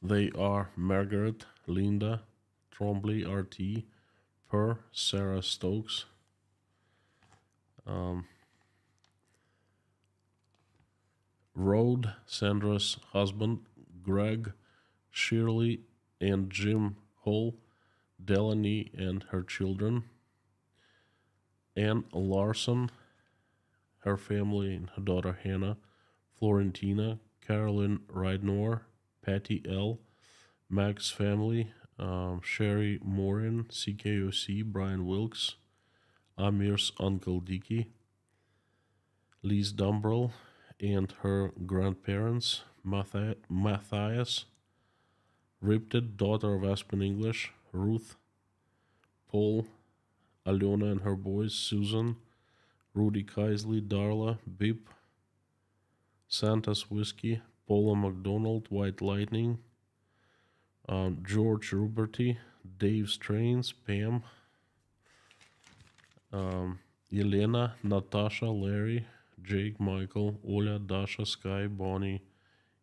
They are Margaret, Linda, Trombley, RT, Per, Sarah Stokes, Rode, Sandra's husband, Greg, Shirley, and Jim Hall, Delaney and her children, Ann Larson, her family and her daughter Hannah, Florentina, Carolyn Rydnor, Patty L., Mac's family, Sherry Morin, CKOC, Brian Wilkes, Amir's Uncle Dicky, Lise Dumbrell, and her grandparents, Matthias, Ripted, daughter of Aspen English, Ruth, Paul, Alona and her boys, Susan, Rudy Kaisley, Darla, Bip, Santa's Whiskey, Paula McDonald, White Lightning, George Ruberty, Dave's Trains, Pam, Yelena, Natasha, Larry, Jake, Michael, Oля, Dasha, Sky, Bonnie,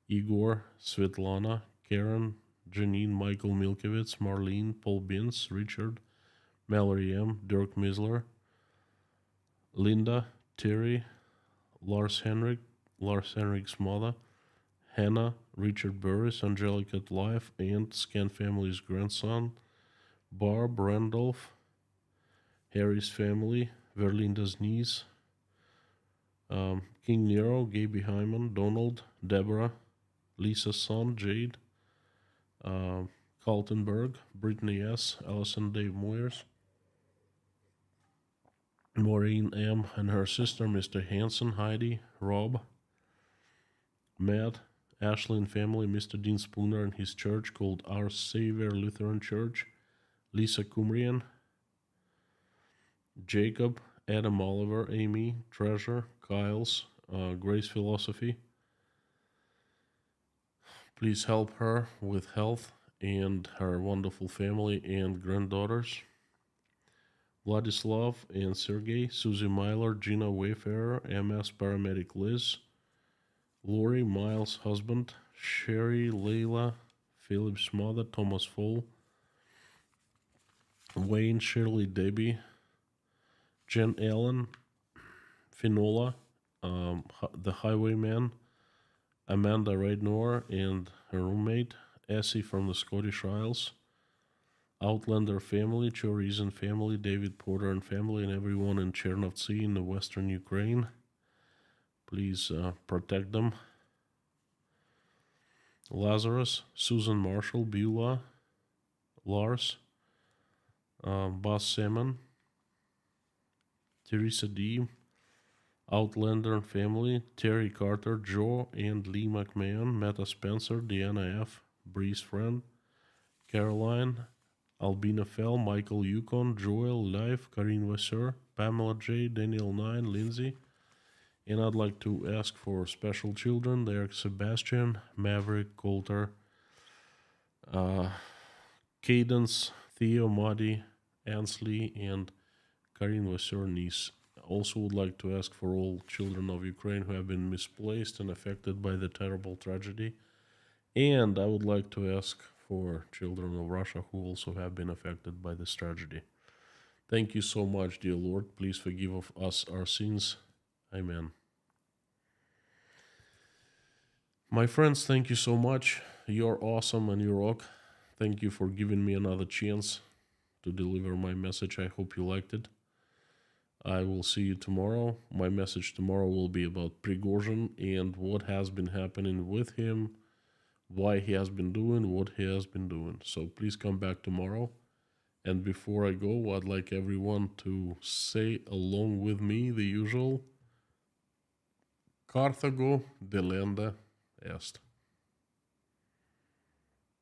Igor, Svetlana, Karen, Janine, Michael Milkevitz, Marlene, Paul Bins, Richard, Mallory M., Dirk Misler, Linda, Terry, Lars Henrik's mother, Hannah, Richard Burris, Angelica Life, and Scan Family's grandson, Barb, Randolph, Harry's family, Verlinda's niece, King Nero, Gaby Hyman, Donald, Deborah, Lisa's son, Jade, Kaltenberg, Brittany S., Allison Dave Moyers, Maureen M. and her sister, Mr. Hanson, Heidi, Rob, Matt, Ashley and family, Mr. Dean Spooner and his church called Our Savior Lutheran Church, Lisa Cumrian, Jacob, Adam Oliver, Amy, Treasure, Kyles, Grace Philosophy. Please help her with health and her wonderful family and granddaughters. Vladislav and Sergey, Susie Myler, Gina Wayfarer, MS Paramedic Liz, Lori, Miles' husband, Sherry, Layla, Philip's mother, Thomas Fall, Wayne, Shirley, Debbie, Jen Allen, Finola, the Highwayman, Amanda Raidnor and her roommate, Essie from the Scottish Isles, Outlander family, Chorizin family, David Porter and family, and everyone in Chernovtsi in the western Ukraine. Please protect them. Lazarus, Susan Marshall, Beulah, Lars, Bas Salmon, Teresa D., Outlander family, Terry Carter, Joe and Lee McMahon, Meta Spencer, Deanna F., Bree's friend, Caroline, Albina Fell, Michael Yukon, Joel, Life, Karine Vasseur, Pamela J., Daniel 9, Lindsay. And I'd like to ask for special children, Derek Sebastian, Maverick, Coulter, Cadence, Theo, Muddy, Ansley, and Karine Vasseur niece. Also would like to ask for all children of Ukraine who have been misplaced and affected by the terrible tragedy. And I would like to ask for children of Russia who also have been affected by this tragedy. Thank you so much, dear Lord. Please forgive us our sins. Amen. My friends, thank you so much. You're awesome and you rock. Thank you for giving me another chance to deliver my message. I hope you liked it. I will see you tomorrow. My message tomorrow will be about Prigozhin and what has been happening with him, why he has been doing what he has been doing. So please come back tomorrow. And before I go, I'd like everyone to say along with me the usual: Carthago delenda est.